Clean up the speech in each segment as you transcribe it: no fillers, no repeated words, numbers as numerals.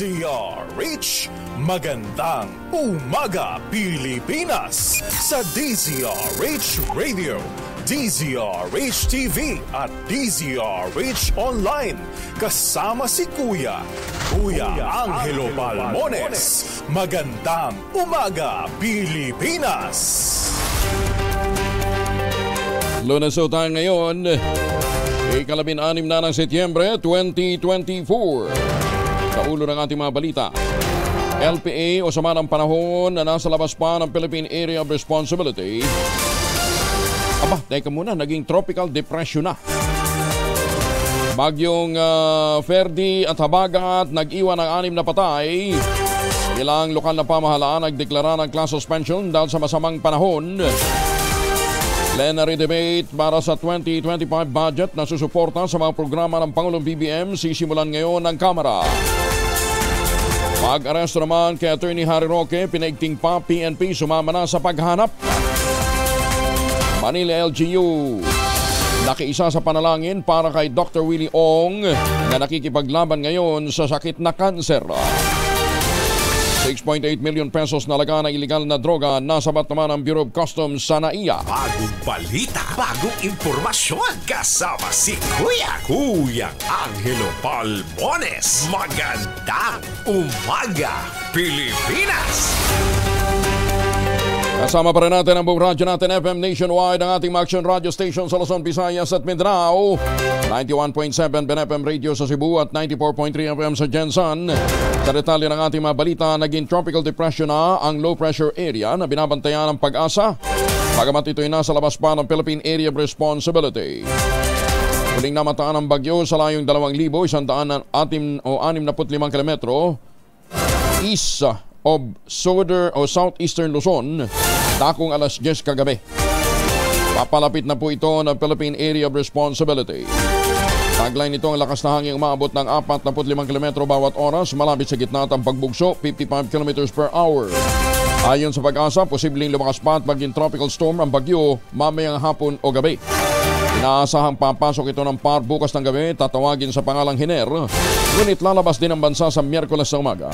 DZRH, magandang umaga Pilipinas sa DZRH Radio, DZRH TV at DZRH Online. Kasama si Kuya Angelo Palmones. Magandang umaga Pilipinas. Lunes tayo ngayon, ika-16 na ng Setyembre 2024. Sa ulo ng ating mga balita, LPA o sama ng panahon na nasa labas pa ng Philippine Area of Responsibility. Teka muna, naging tropical depression na. Bagyong Ferdy at Habagat nag-iwan ng 6 na patay. Ilang lokal na pamahalaan nagdeklara ng class suspension dahil sa masamang panahon. Plenary debate para sa 2025 budget na susuporta sa mga programa ng Pangulong BBM sisimulan ngayon ng Kamara. Pag-aresto naman kay Attorney Harry Roque, pinaigting pa PNP, sumama na sa paghanap. Manila LGU, nakiisa sa panalangin para kay Dr. Willie Ong na nakikipaglaban ngayon sa sakit na kanser. 6.8 million pesos na laga ng iligal na droga nasabat naman ang Bureau of Customs sa NAIA. Bagong balita, bagong impormasyon, kasama si Kuya Angelo Palmones. Magandang umaga Pilipinas. Kasama pa rin natin ang buong radyo natin FM nationwide, ang ating action radio station sa Luzon, Visayas at Mindanao. 91.7 BNFM Radio sa Cebu at 94.3 FM sa Jensan. Sa detalye ng ating mga balita, naging tropical depression na ang low pressure area na binabantayan ng Pag-asa. Bagamat ito'y nasa labas pa ng Philippine Area of Responsibility. Huling namataan ang bagyo sa layong 2,165 kilometro east of southeastern Luzon, dakong alas 10 kagabi. Papalapit na po ito ng Philippine Area of Responsibility. Tagline nito, ang lakas na hangin umaabot ng 45 km bawat oras, malapit sa gitna ng pagbugso, 55 km per hour. Ayon sa Pag-asa, posibleng lumakas pa at maging tropical storm ang bagyo mamayang hapon o gabi. Inaasahang papasok ito ng PAR bukas ng gabi, tatawagin sa pangalang Hiner, ngunit lalabas din ang bansa sa Miyerkules sa umaga.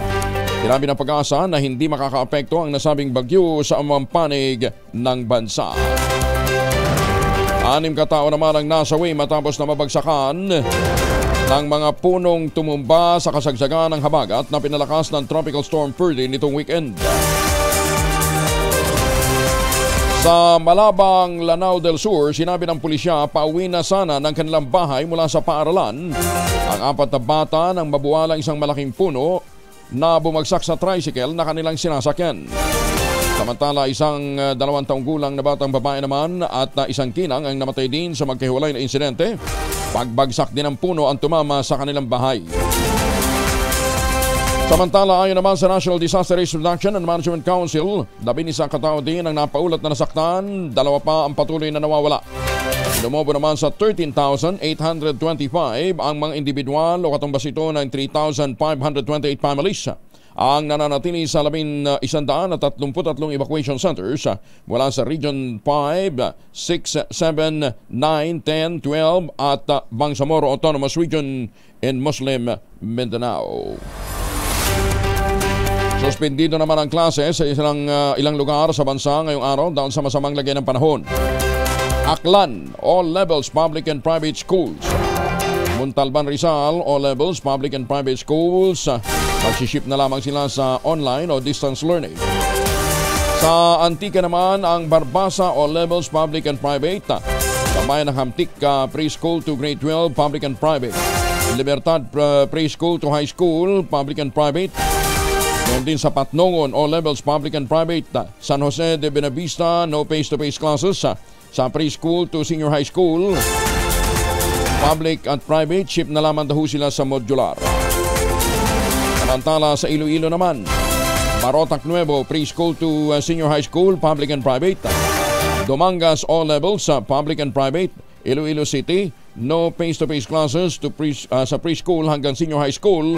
Sinabi ng Pag-asa na hindi makakaapekto ang nasabing bagyo sa amang panig ng bansa. 6 katao naman ang nasawi matapos na mabagsakan ng mga punong tumumba sa kasagsagan ng Habagat na pinalakas ng Tropical Storm Ferdy nitong weekend. Sa Malabang, Lanao del Sur, sinabi ng pulisya pauwi na sana ng kanilang bahay mula sa paaralan ang 4 na bata nang mabuwala isang malaking puno na bumagsak sa tricycle na kanilang sinasakyan. Samantala, isang 2 taong gulang na batang babae naman at isang kinang ang namatay din sa magkahiwalay na insidente. Pagbagsak din ng puno ang tumama sa kanilang bahay. Samantala, ayon naman sa National Disaster Risk Reduction and Management Council, 11 katao din ang napaulat na nasaktan, 2 pa ang patuloy na nawawala. Lumobo naman sa 13,825 ang mga individual o katumbas ito ng 3,528 families. Ang nananatili sa 1,133 evacuation centers mula sa Region 5, 6, 7, 9, 10, 12 at Bangsamoro Autonomous Region in Muslim Mindanao. Suspendido naman ang klase sa ilang lugar sa bansa ngayong araw dahil sa masamang lagay ng panahon. Aklan, all levels public and private schools. Montalban, Rizal, all levels public and private schools. Magsiship na lamang sila sa online o distance learning. Sa Antique naman, ang Barbasa, all levels public and private. Kabayan ng Hamtik, preschool to grade 12 public and private. Libertad, preschool to high school public and private. Ngayon din sa Patnongon, all levels public and private. San Jose de Benavista, no face-to-face classes. Sa preschool to senior high school, public at private, ship na lamang daw sila sa modular. Samantala sa Iloilo naman, Marotac Nuevo, preschool to senior high school, public and private. Dumangas, all levels, public and private. Iloilo City, no face-to-face classes to sa preschool hanggang senior high school,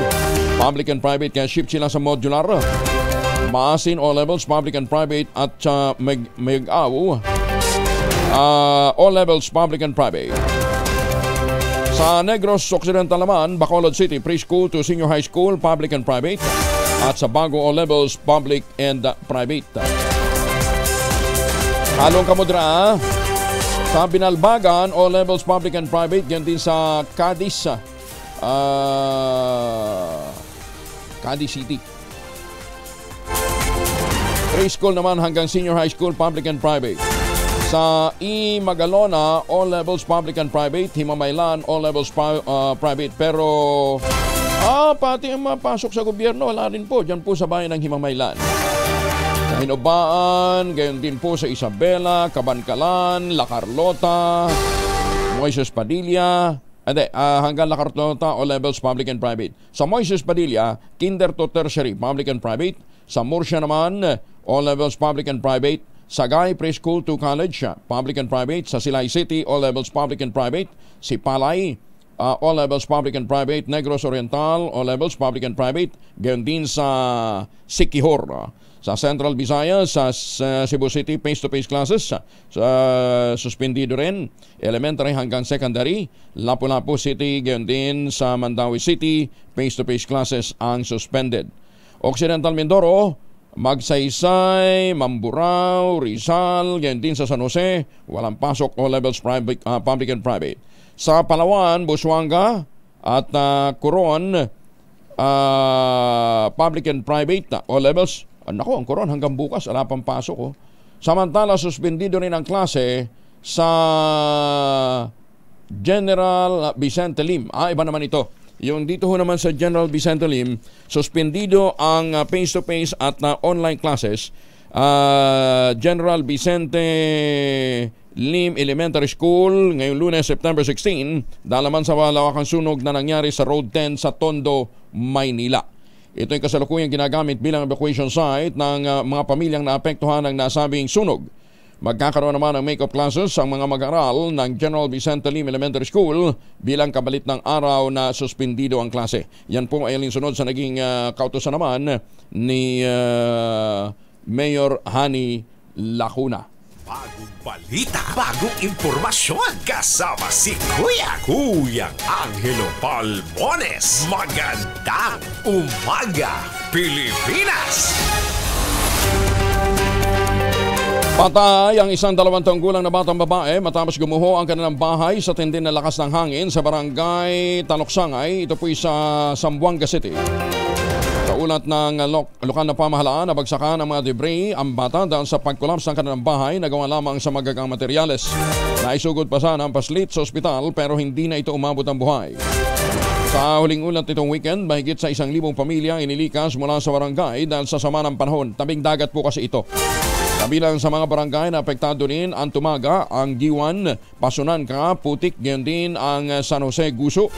public and private, kaya ship sila sa modular. Maasin, all levels, public and private. At Meg-Aw, all levels public and private. Sa Negros Occidental naman, Bacolod City, preschool to senior high school, public and private. At sa Bago O-Levels, public and private. Halong Kamudra, sa Binalbagan, O-Levels, public and private. Yan din sa Cadiz, Cadiz City. Preschool naman hanggang senior high school, public and private. Sa Magalona, all levels public and private. Himamaylan, all levels private. Pero pati ang mapasok sa gobyerno, wala rin po. Diyan po sa bayan ng Himamaylan. Sa Hinobaan, gayon din po sa Isabela, Cabancalan, La Carlota, Moises Padilla. Hanggang La Carlota, all levels public and private. Sa Moises Padilla, kinder to tertiary, public and private. Sa Murcia naman, all levels public and private. Sagay Preschool to College, public and private. Sa Silay City, all levels public and private. Si Palay, all levels public and private. Negros Oriental, all levels public and private. Gayon din sa Siquijor. Sa Central Visayas, sa Cebu City, face-to-face classes. Suspendido rin. Elementary hanggang secondary. Lapu-Lapu City, gayon din sa Mandawi City, face-to-face classes ang suspended. Occidental Mindoro, Magsaysay, Mamburao, Rizal, yan din sa San Jose, walang pasok, all levels private, public and private. Sa Palawan, Busuanga at Coron, public and private, all levels. Ang Coron hanggang bukas, wala pang pasok. Samantala, suspendido rin ang klase sa General Vicente Lim. Iba naman ito. Yung dito ho naman sa General Vicente Lim, suspendido ang face-to-face at online classes. General Vicente Lim Elementary School ngayong Lunes, September 16, dahil naman sa malawakang sunog na nangyari sa Road 10 sa Tondo, Maynila. Ito yung kasalukuyang ginagamit bilang evacuation site ng mga pamilyang naapektuhan ng nasabing sunog. Magkakaroon naman ng make-up classes ang mga mag-aaral ng General Vicente Lim Elementary School bilang kabalit ng araw na suspendido ang klase. Yan po ay alinsunod sa naging kautusan naman ni Mayor Hani Lacuna. Bagong balita, bagong impormasyon, kasama si Kuyang Angelo Palmones. Magandang umaga, Pilipinas! Patay ang isang 2 taong gulang na batang babae matapos gumuho ang kanilang bahay sa tindi na lakas ng hangin sa barangay Taloksangay. Ito po sa Zamboanga City. Sa ulat ng lokal na pamahalaan, nabagsakan ang mga debris ang bata dahil sa pagkolaps ng kanilang bahay na gawa lamang sa magagang materyales. Naisugod pa sana ang paslit sa ospital pero hindi na ito umabot ang buhay. Sa huling ulat nitong weekend, mahigit sa 1,000 pamilya inilikas mula sa barangay dahil sa sama ng panahon. Tabing dagat po kasi ito. Kabilang sa mga barangay na apektado rin ang Tumaga, ang Giwan, Pasunanca, Putik, gayon din ang San Jose, Guso,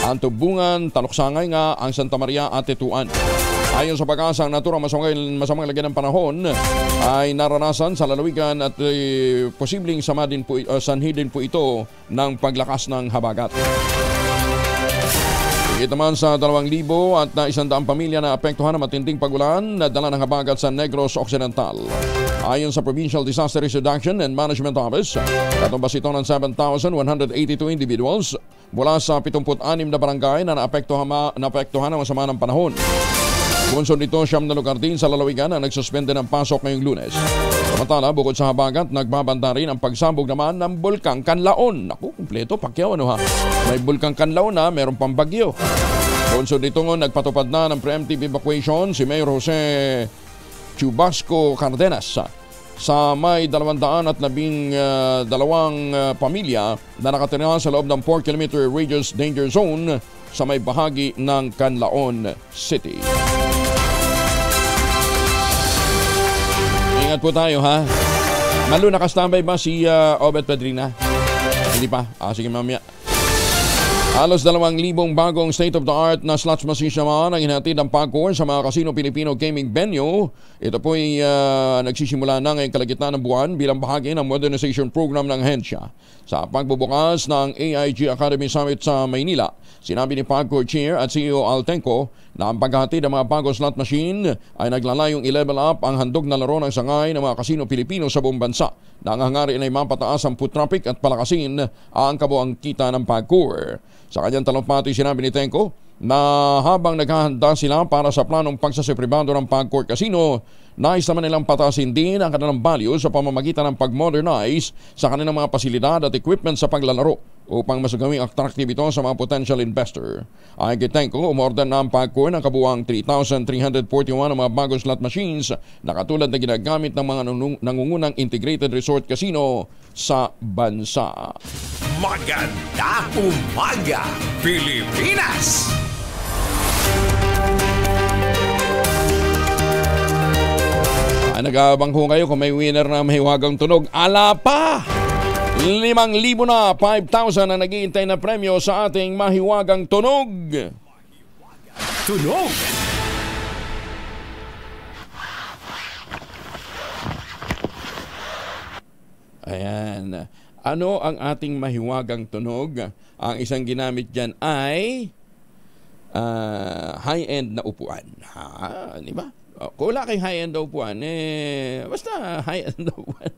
ang Tubungan, Taloksangay nga, ang Santa Maria at Tetuan. Ayon sa pag-asa, ang naturang masamang lagyan ng panahon ay naranasan sa lalawigan at posibleng sanhi din po ito ng paglakas ng habagat. Ito naman sa 2,000 at 100 pamilya na apektuhan ng matinding pagulan na dala ng habagat sa Negros Occidental. Ayon sa Provincial Disaster Risk Reduction and Management Office, katumbas ito ng 7,182 individuals mula sa 76 na barangay na naapektuhan ng masama ng panahon. Bunsod nito, 9 na lugar din sa lalawigan na nagsuspende ng pasok ngayong Lunes. Samantala, bukod sa habagat, nagbabanta rin ang pagsabog naman ng Bulkang Kanlaon. Naku, kumpleto, pakyaw ha. May Bulkang Kanlaon na, meron pang bagyo. Bunsod nito, nagpatupad na ng preemptive evacuation si Mayor Jose Chubasco Cardenas sa may 212 pamilya na nakatira sa loob ng 4-kilometer radius danger zone sa may bahagi ng Canlaon City. Ingat po tayo ha. Malu, nakastambay ba si Obet Pedrina? Hindi pa? Sige mamaya. Halos 2,000 bagong state-of-the-art na slots machines naman ang hinatid ng PAGCOR sa mga Casino Filipino Gaming Venue. Ito po ay nagsisimula na ngayong kalagitnaan ng buwan bilang bahagi ng modernization program ng ahensya. Sa pagbubukas ng AIG Academy Summit sa Maynila, sinabi ni PAGCOR Chair at CEO Altenco na ang paghatid ng mga bagong slot machine ay naglalayong i-level up ang handog na laro ng sangay ng mga Casino Filipino sa buong bansa. Nangangarin ay mapataas ang foot traffic at palakasin ang kabuang kita ng PAGCOR. Sa kanyang talumpati, sinabi ni Tenco na habang naghahanda sila para sa planong pagsasipribado ng PAGCOR Casino, nais naman nilang patasin din ang kanilang value sa pamamagitan ng pag-modernize sa kanilang mga pasilidad at equipment sa paglalaro upang mas gawing attractive ito sa mga potential investor. Ayon kay Tenco, umorder na ang PAGCOR ng kabuang 3,341 ng mga bagong slot machines na katulad na ginagamit ng mga nangungunang integrated resort casino sa bansa. Magandang umaga, Pilipinas! Nag-aabang ko kayo kung may winner na mahiwagang tunog. Ala pa! 5,000 na, 5,000 na nag-iintay na premyo sa ating mahiwagang tunog. Tunog! Ayan. Ano ang ating mahiwagang tunog? Ang isang ginamit dyan ay high-end na upuan. Di ba? Kung wala kayong high-end na upuan, basta high-end na upuan.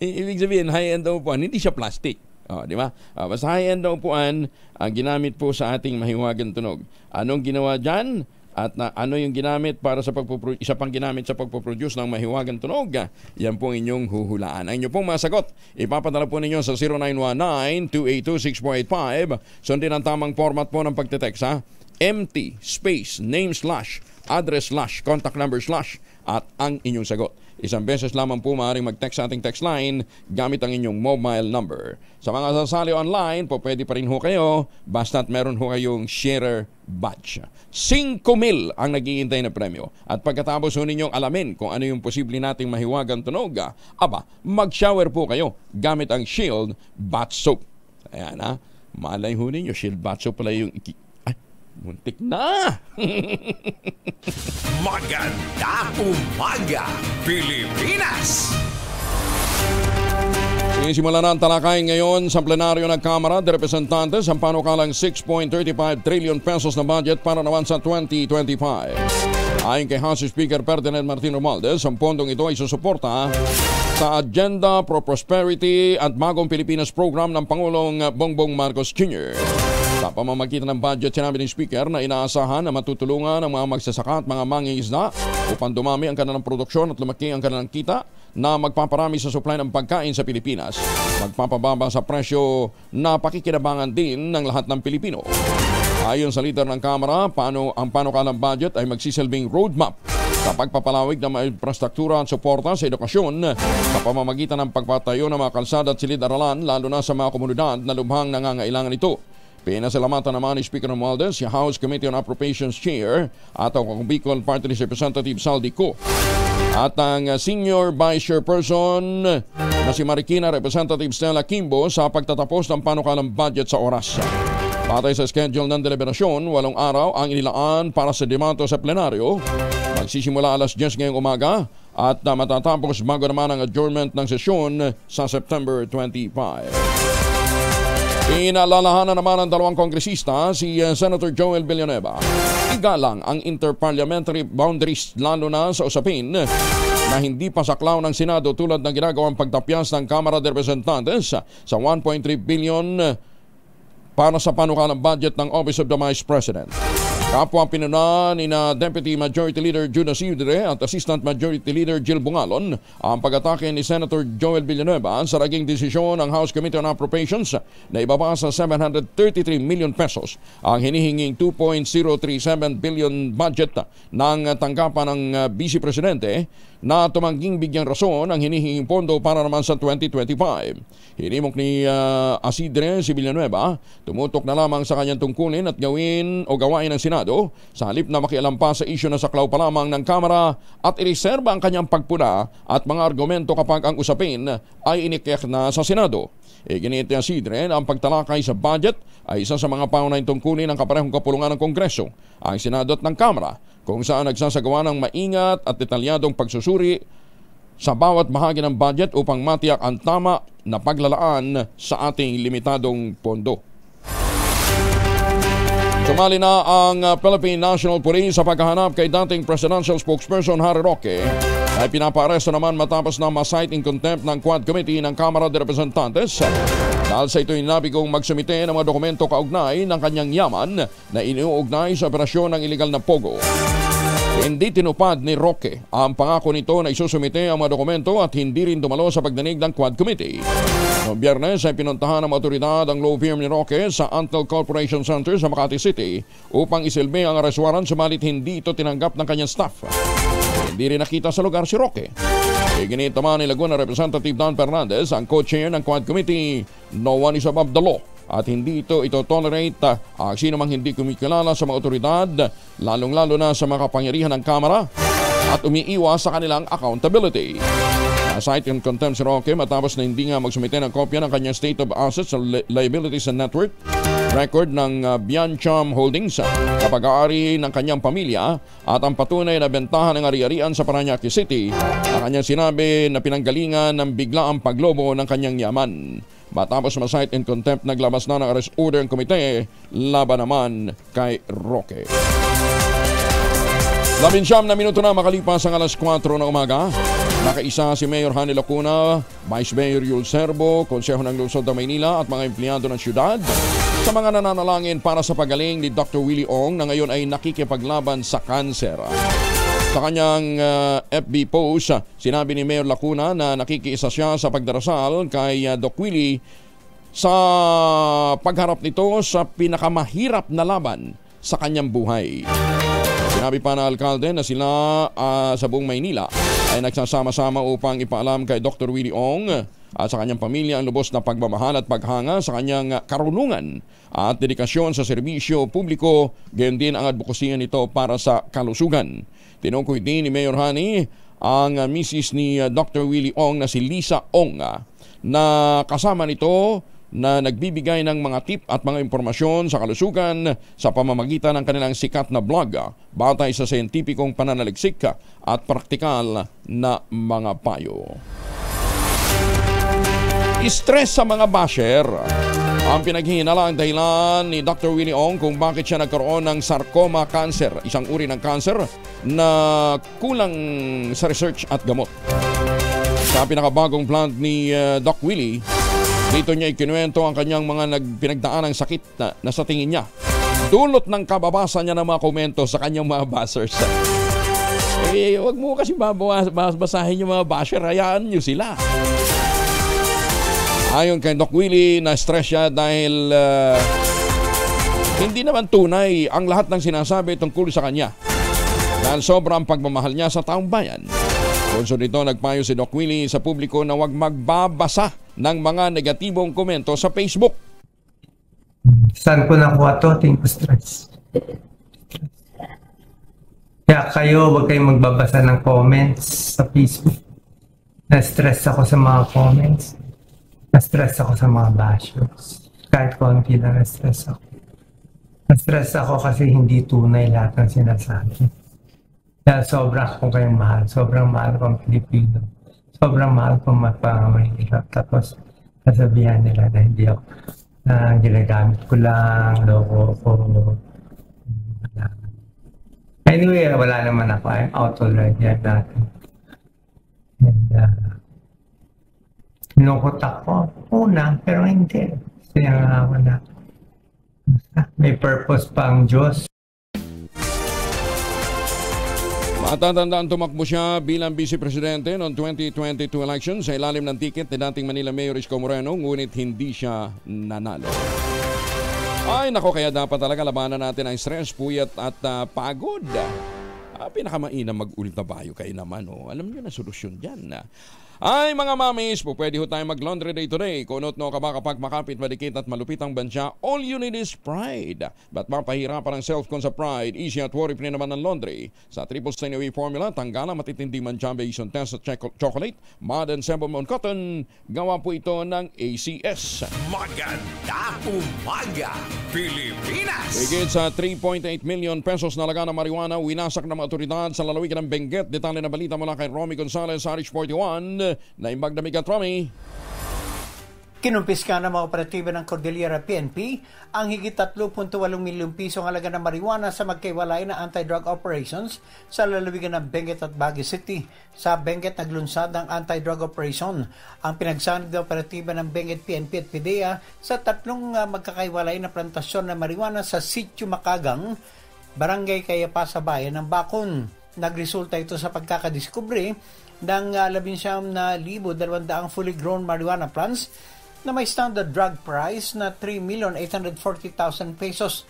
Ibig sabihin, high-end na upuan, hindi siya plastic. Di ba? Basta high-end na upuan, ang ginamit po sa ating mahiwagang tunog. Anong ginawa dyan? At ano yung ginamit para sa isa pang ginamit sa pagpoproduce ng mahiwagang tunog? Yan po inyong huhulaan. Ang inyong pong masagot, ipapadala po ninyo sa 0919-282-6485. Sundin ang tamang format po ng pagtetext, ha? Empty, space, name slash, address slash, contact number slash, at ang inyong sagot. Isang beses lamang po maaaring mag-text sa ating text line gamit ang inyong mobile number. Sa mga sasali online, po pwede pa rin ho kayo basta't meron ho kayong sharer badge. 5,000 ang nag-iintay na premyo. At pagkatapos ho ninyong alamin kung ano yung posible nating mahiwagang tunog, mag-shower po kayo gamit ang Shield Bath Soap. Ayan, ha? Malay ho ninyo, Shield Bath Soap pala yung muntik na! Magandang umaga, Pilipinas! Sinisimulan na ang talakay ngayon sa plenaryo ng Kamara de Representantes ang panukalang 6.35 trillion pesos na budget para naman sa 2025. Ayon kay House Speaker Ferdinand Martin Romualdez, ang pondong ito ay susuporta sa Agenda for Prosperity at Bagong Pilipinas program ng Pangulong Bongbong Marcos Jr. Sa pamamagitan ng budget, sinabi ng Speaker na inaasahan na matutulungan ang mga magsasaka at mga mangingisda upang dumami ang kanilang produksyon at lumaki ang kanilang kita na magpaparami sa supply ng pagkain sa Pilipinas. Magpapababa sa presyo na pakikinabangan din ng lahat ng Pilipino. Ayon sa leader ng Kamara, ang panukalang budget ay magsisilbing roadmap sa pagpapalawig ng mga infrastruktura at suporta sa edukasyon sa pamamagitan ng pagpatayo ng mga kalsada at silid-aralan lalo na sa mga komunidad na lubhang nangangailangan ito. Pinasalamatan naman ni Speaker Romualdez si House Committee on Appropriations Chair at ang Bicol Party List Representative Saldi Co. At ang Senior Vice Chairperson na si Marikina Representative Stella Kimbo sa pagtatapos ng panukalang budget sa oras. Patay sa schedule ng deliberasyon, 8 araw ang inilaan para sa debate sa plenaryo. Magsisimula alas 10 ngayong umaga at matatapos bago naman ang adjournment ng sesyon sa September 25. Inalalahanan naman ng dalawang kongresista si Senator Joel Villanueva. Igalang ang interparliamentary boundaries lalo na sa usapin na hindi pa saklaw ng Senado tulad ng ginagawang pagtapyas ng Kamara de Representantes sa 1.3 billion para sa panukalang budget ng Office of the Vice President. Kapwa pinunan ni Deputy Majority Leader Judas Iudre at Assistant Majority Leader Jill Bungalon ang pag-atake ni Senator Joel Villanueva sa naging desisyon ng House Committee on Appropriations na ibaba sa 733 million pesos ang hinihinging 2.037 billion budget ng tanggapan ng Vice Presidente na tumangging bigyang rason ang hinihinging pondo para naman sa 2025. Hinimok ni Isidre si Villanueva, tumutok na lamang sa kanyang tungkulin at gawain ng Senado Senado sa halip na makialam pa sa isyu na saklaw pa lamang ng Kamara at ireserba ang kanyang pagpuna at mga argumento kapag ang usapin ay inikek na sa Senado. Iginit niya Sidre ang pagtalakay sa budget ay isa sa mga paunahing tungkulin ng kaparehong kapulungan ng Kongreso, ang Senado at ng Kamara, kung saan nagsasagawa ng maingat at detalyadong pagsusuri sa bawat bahagi ng budget upang matiyak ang tama na paglalaan sa ating limitadong pondo. Sumali na ang Philippine National Police sa paghahanap kay dating Presidential Spokesperson Harry Roque ay pinapaaresto naman matapos na ma-cite in contempt ng Quad Committee ng Kamara de Representantes dahil sa ito'y nabigong magsumite ng mga dokumento kaugnay ng kanyang yaman na iniuugnay sa operasyon ng iligal na pogo. Hindi tinupad ni Roque ang pangako nito na isusumite ang mga dokumento at hindi rin dumalo sa pagdinig ng Quad Committee. Noong Biyernes ay pinuntahan ng otoridad ang law firm ni Roque sa Antel Corporation Center sa Makati City upang isilbi ang arrest warrant, sumalit hindi ito tinanggap ng kanyang staff. Hindi rin nakita sa lugar si Roque. Iginit naman ni Laguna Representative Don Fernandez, ang co-chair ng Quad Committee, no one is above the law at hindi ito tolerate ang sino mang hindi kumikilala sa mga otoridad, lalong-lalo na sa mga kapangyarihan ng Kamara at umiiwas sa kanilang accountability. Na-cite in contempt si Roque matapos na hindi nga magsumite ng kopya ng kanyang State of Assets, Liabilities and Net Worth record ng Biancham Holdings, kapag-aari ng kanyang pamilya at ang patunay na bentahan ng ari-arian sa Parañaque City na kanyang sinabi na pinanggalingan ng biglaang paglobo ng kanyang yaman. Matapos ma-cite in contempt, naglabas na ng arrest order ang komite laban naman kay Roque. 19 na minuto na makalipas ang alas 4 ng umaga. Nakaisa si Mayor Hanny Lacuna, Vice Mayor Yul Serbo, Konseho ng Lungsod ng Maynila at mga empleyado ng syudad sa mga nananalangin para sa pagaling ni Dr. Willie Ong na ngayon ay nakikipaglaban sa kanser. Sa kanyang FB post, sinabi ni Mayor Lacuna na nakikiisa siya sa pagdarasal kay Doc Willie sa pagharap nito sa pinakamahirap na laban sa kanyang buhay. Sinabi pa ng alkalde na sila sa buong Maynila ay nagsasama-sama upang ipaalam kay Dr. Willie Ong at sa kanyang pamilya ang lubos na pagmamahal at paghanga sa kanyang karunungan at dedikasyon sa serbisyo publiko, gayon din ang advokasya nito para sa kalusugan. Tinukoy din ni Mayor Hanny ang misis ni Dr. Willie Ong na si Lisa Ong na kasama nito na nagbibigay ng mga tip at mga impormasyon sa kalusugan sa pamamagitan ng kanilang sikat na blog batay sa siyentipikong pananaliksik at praktikal na mga payo. Stress sa mga basher ang pinaghihinala ang dahilan ni Dr. Willie Ong kung bakit siya nagkaroon ng sarcoma cancer, isang uri ng cancer na kulang sa research at gamot. Sa pinakabagong plant ni Doc Willie, dito niya ikinuwento ang kanyang mga pinagdaan ng sakit na sa tingin niya dulot ng kababasa niya ng mga komento sa kanyang mga bashers. Huwag mo kasi basahin yung mga basher, hayaan niyo sila. Ayon kay Doc Willie, na-stress siya dahil hindi naman tunay ang lahat ng sinasabi tungkol sa kanya dahil sobrang pagmamahal niya sa taong bayan. Kung nito, nagpayo si Doc Willie sa publiko na huwag magbabasa ng mga negatibong komento sa Facebook. Saan ko nakuha to? Think stress. Kaya kayo, huwag kayong magbabasa ng comments sa Facebook. Na-stress ako sa mga comments. Na-stress ako sa mga bashers. Kahit konti lang na-stress ako. Na-stress ako kasi hindi tunay lahat ng sinasabi. Dahil sobrang akong kayong mahal. Sobrang mahal kong Pilipino. Sobrang mahal kong mapamahirap. Tapos, sasabihan nila na hindi ako ginagamit ko lang, loko ko. Anyway, wala naman ako. I'm out already at natin. And, nukot ako. Una, pero hindi. Kasi ako na. May purpose pa ang Diyos. Matatandaan tumakbo siya bilang Vice Presidente noong 2022 elections sa ilalim ng ticket ni dating Manila Mayor Isko Moreno, ngunit hindi siya nanalo. Ay nako, kaya dapat talaga labanan natin ang stress, puyat at pagod. Pinakamainam mag-ultrabayo kayo naman. Alam niyo na solusyon dyan. Ay mga mamis, po pwede ho tayo mag-laundry day today. Kunot no ka ba kapag makapit, madikit at malupit ang bansya, all you need is pride. Ba't mapahirapan ang self-con sa pride? Easy at worry-free naman ang laundry. Sa Triple Stay formula, tanggalan matitindi mancha based on test at chocolate, mud and sebum on cotton. Gawa po ito ng ACS. Maganda umaga, Pilipinas! Higit sa 3.8 million pesos na laga ng marijuana winasak ng mga otoridad sa lalawigan ng Benguet. Detalye na balita mula kay Romy Gonzalez, Irish 41. Na imbag na migat, Romy. Kinumpiska ng mga operatiba ng Cordillera PNP ang higit 3.8 milyong pisong halaga ng marijuana sa magkaiwalay na anti-drug operations sa lalawigan ng Benguet at Baguio City. Sa Benguet naglunsad ang anti-drug operation. Ang pinagsanib na operatiba ng Benguet PNP at PDEA sa tatlong magkakaiwalay na plantasyon ng marijuana sa Sitio Makagang, Barangay Kayapa sa bayan ng Bacon. Nagresulta ito sa pagkakadiskubre ng 11,200 fully grown marijuana plants na may standard drug price na 3,840,000 pesos.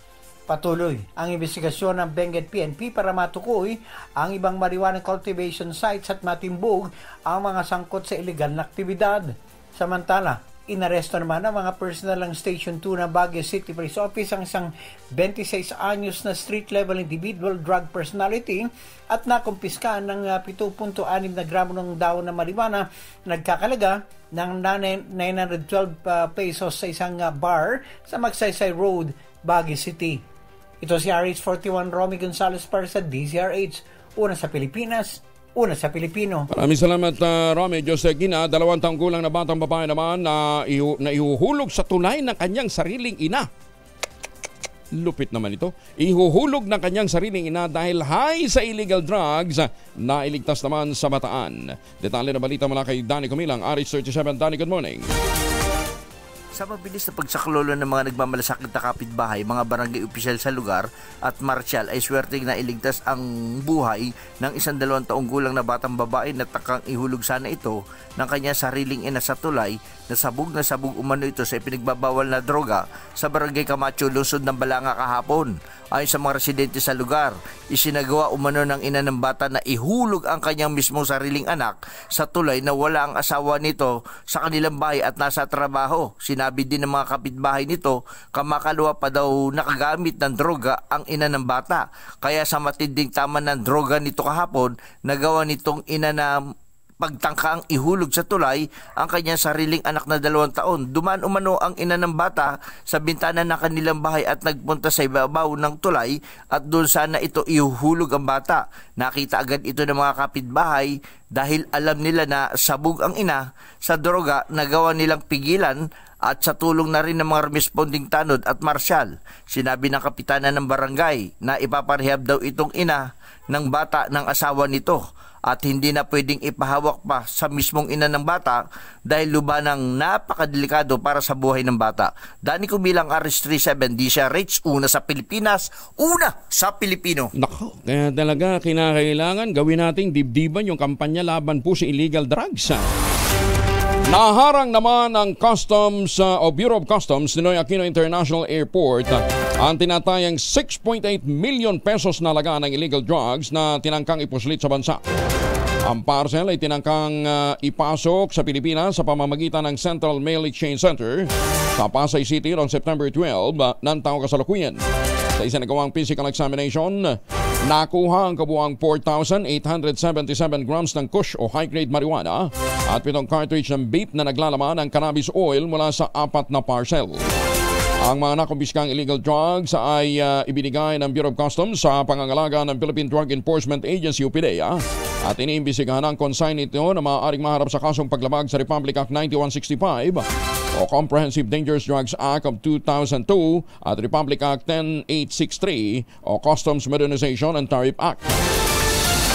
Patuloy ang investigasyon ng Benguet PNP para matukoy ang ibang marijuana cultivation sites at matimbog ang mga sangkot sa illegal na aktibidad. Samantala, inaresto naman ang mga personnel ng Station 2 ng Baguio City Police Office ang isang 26 anyos na street-level individual drug personality at nakumpiskaan ng 7.6 na gramo ng daon na marijuana nagkakalaga ng 912 pesos sa isang bar sa Magsaysay Road, Baguio City. Ito si RH41 Romy Gonzalez para sa DZRH. Una sa Pilipinas, una sa Pilipino. Maraming salamat, Romy. Josegina, 2 taong gulang na batang babae naman na ihuhulog sa tulay ng kanyang sariling ina. Lupit naman ito. Ihuhulog ng kanyang sariling ina dahil high sa illegal drugs na iligtas naman sa Bataan. Detalye na balita mula kay Danny Kumilang, RH37. Danny, good morning. Sa mabilis na pagsaklolo ng mga nagmamalasakit na kapitbahay, mga barangay opisyal sa lugar at marsyal ay swerteng na iligtas ang buhay ng 2 taong gulang na batang babae na takang ihulog sana ito ng kanya sariling ina sa tulay na sabog umano ito sa ipinagbabawal na droga sa Barangay Camacho, lungsod ng Balanga kahapon. Ayon sa mga residente sa lugar, isinagawa umano ng ina ng bata na ihulog ang kanyang mismong sariling anak sa tulay na wala ang asawa nito sa kanilang bahay at nasa trabaho. Sinabi din ng mga kapitbahay nito, kamakalawa pa daw nakagamit ng droga ang ina ng bata. Kaya sa matinding tama ng droga nito kahapon, nagawa nitong ina na pagtangkaang ihulog sa tulay ang kanyang sariling anak na 2 taon. Dumaan umano ang ina ng bata sa bintana ng kanilang bahay at nagpunta sa ibabaw ng tulay at doon sana ito ihuhulog ang bata. Nakita agad ito ng mga kapitbahay dahil alam nila na sabog ang ina sa droga, nagawa nilang pigilan at sa tulong na rin ng mga responding tanod at marsyal. Sinabi ng kapitana ng barangay na ipaparehab daw itong ina ng bata ng asawa nito at hindi na pwedeng ipahawak pa sa mismong ina ng bata dahil lubanang napakadelikado para sa buhay ng bata. Danny Kumilang, RH37, DZRH, una sa Pilipinas, una sa Pilipino. Nako, kaya talaga kinakailangan gawin nating dibdiban yung kampanya laban po sa illegal drugs. Naharang naman ang Customs o Bureau of Customs Ninoy Aquino International Airport ang tinatayang 6.8 million pesos na laga ng illegal drugs na tinangkang ipuslit sa bansa. Ang parcel ay tinangkang ipasok sa Pilipinas sa pamamagitan ng Central Mail Exchange Center sa Pasay City noong September 12 ng taong kasalukuyan. Sa isinagawang physical examination, nakuha ang kabuang 4,877 grams ng kush o high-grade marijuana at 7 cartridge ng vape na naglalaman ng cannabis oil mula sa 4 na parcel. Ang mga nakumpiskang illegal drugs ay ibinigay ng Bureau of Customs sa pangangalaga ng Philippine Drug Enforcement Agency o PDEA at iniimbestigahan ang consignee nito na maaaring maharap sa kasong paglabag sa Republic Act 9165 o Comprehensive Dangerous Drugs Act of 2002 at Republic Act 10863 o Customs Modernization and Tariff Act.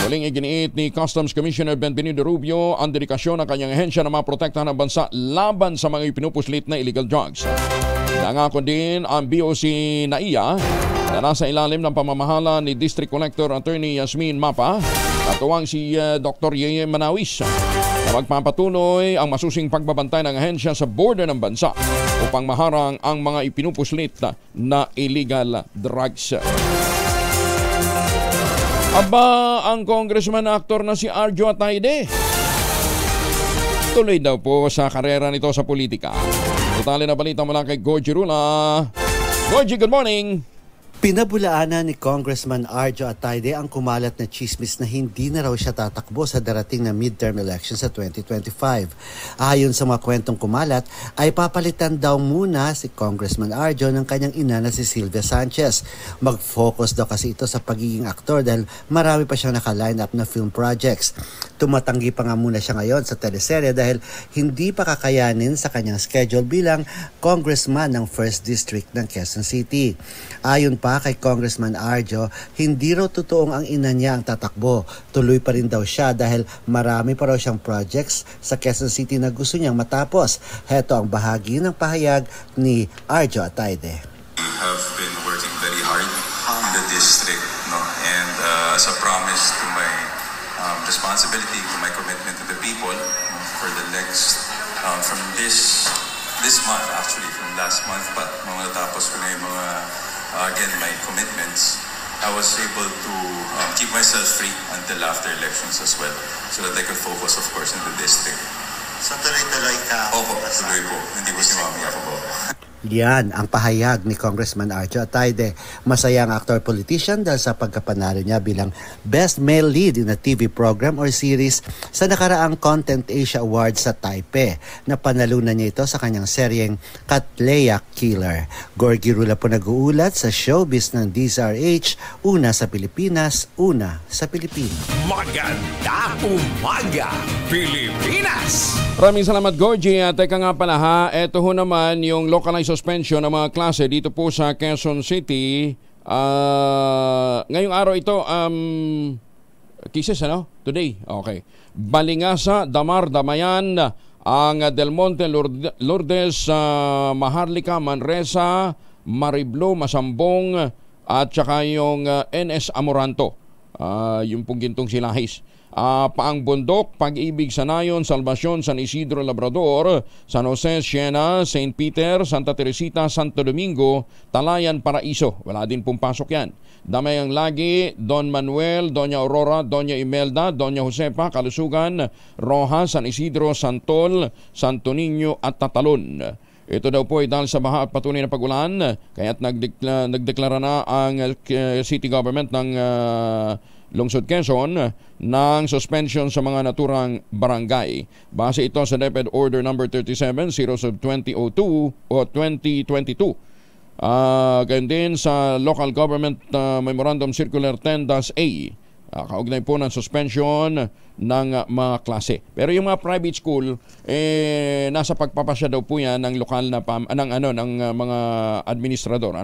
Muling iginiit ni Customs Commissioner Benvenido Rubio ang dedikasyon ng kanyang ahensya na maprotektahan ang bansa laban sa mga ipinupuslit na illegal drugs. Nangako din ang BOC NAIA na nasa ilalim ng pamamahala ni District Collector Attorney Yasmin Mapa at tuwang si Dr. Yeye Manawis na magpapatuloy ang masusing pagbabantay ng ahensya sa border ng bansa upang maharang ang mga ipinupuslit na illegal drugs. Aba, ang congressman na aktor na si Arjo Atayde tuloy daw po sa karera nito sa politika. Detalye na balita mula kay Gorgie Rula. Gorgie, good morning! Pinabulaanan ni Congressman Arjo Atayde ang kumalat na chismis na hindi na raw siya tatakbo sa darating na midterm election sa 2025. Ayon sa mga kwentong kumalat, ay papalitan daw muna si Congressman Arjo ng kanyang ina na si Sylvia Sanchez. Mag-focus daw kasi ito sa pagiging aktor dahil marami pa siyang naka-line up na film projects. Tumatanggi pa nga muna siya ngayon sa teleserye dahil hindi pa kakayanin sa kanyang schedule bilang congressman ng 1st District ng Quezon City. Ayon pa kay Congressman Arjo, hindi raw totoong ang ina niya ang tatakbo. Tuloy pa rin daw siya dahil marami pa raw siyang projects sa Quezon City na gusto niyang matapos. Heto ang bahagi ng pahayag ni Arjo Atayde. We have been working very hard in the district, no? And as a promise to my responsibility, to my commitment to the people, for the next, from this month actually, from last month pa, matapos ko na yung mga again, my commitments, I was able to keep myself free until after elections as well, so that I could focus, of course, in the district. So tuloy-tuloy ka? Opo, tuloy po. Hindi po si Mami ako po. Yan ang pahayag ni Congressman Arjo Atayde. Masaya ang actor-politician dahil sa pagkapanalo niya bilang Best Male Lead in a TV program or series sa nakaraang Content Asia Awards sa Taipei. Napanalunan niya ito sa kanyang seryeng Katleya Killer. Gorgie Rula po nag-uulat sa showbiz ng DZRH, una sa Pilipinas, una sa Pilipinas. Maganda umaga, Pilipinas! Maraming salamat, Gorgie. Teka nga pala ha, eto ho naman yung localized suspension ng mga klase dito po sa Quezon City. Ngayong araw ito, Kisses, ano? Today, okay. Balingasa, Damar, Damayan, ang Del Monte, Lourdes, Maharlika, Manresa, Mariblo, Masambong, at saka yung NS Amoranto. Yung pong Gintong Silahis. Paang Bundok, Pag-ibig, Sanayon, Salvacion, San Isidro, Labrador, San Jose, Siena, St. Peter, Santa Teresita, Santo Domingo, Talayan, Paraiso. Wala din pong pasok yan. Damayang Lagi, Don Manuel, Doña Aurora, Doña Imelda, Doña Josepa, Kalusugan, Rojas, San Isidro, Santol, Santo Niño at Tatalon. Ito daw po ay dahil sa baha at patuloy na pag-ulan, kaya't nagdeklara na ang city government ng Lungsod Quezon ng suspension sa mga naturang barangay. Base ito sa DepEd Order No. 37, 0/2002 o 2022. Ganyan din sa Local Government Memorandum Circular 10-A. Kaugnay po ng suspension ng mga klase. Pero yung mga private school, nasa pagpapasya daw po yan ng lokal na ng mga administrador,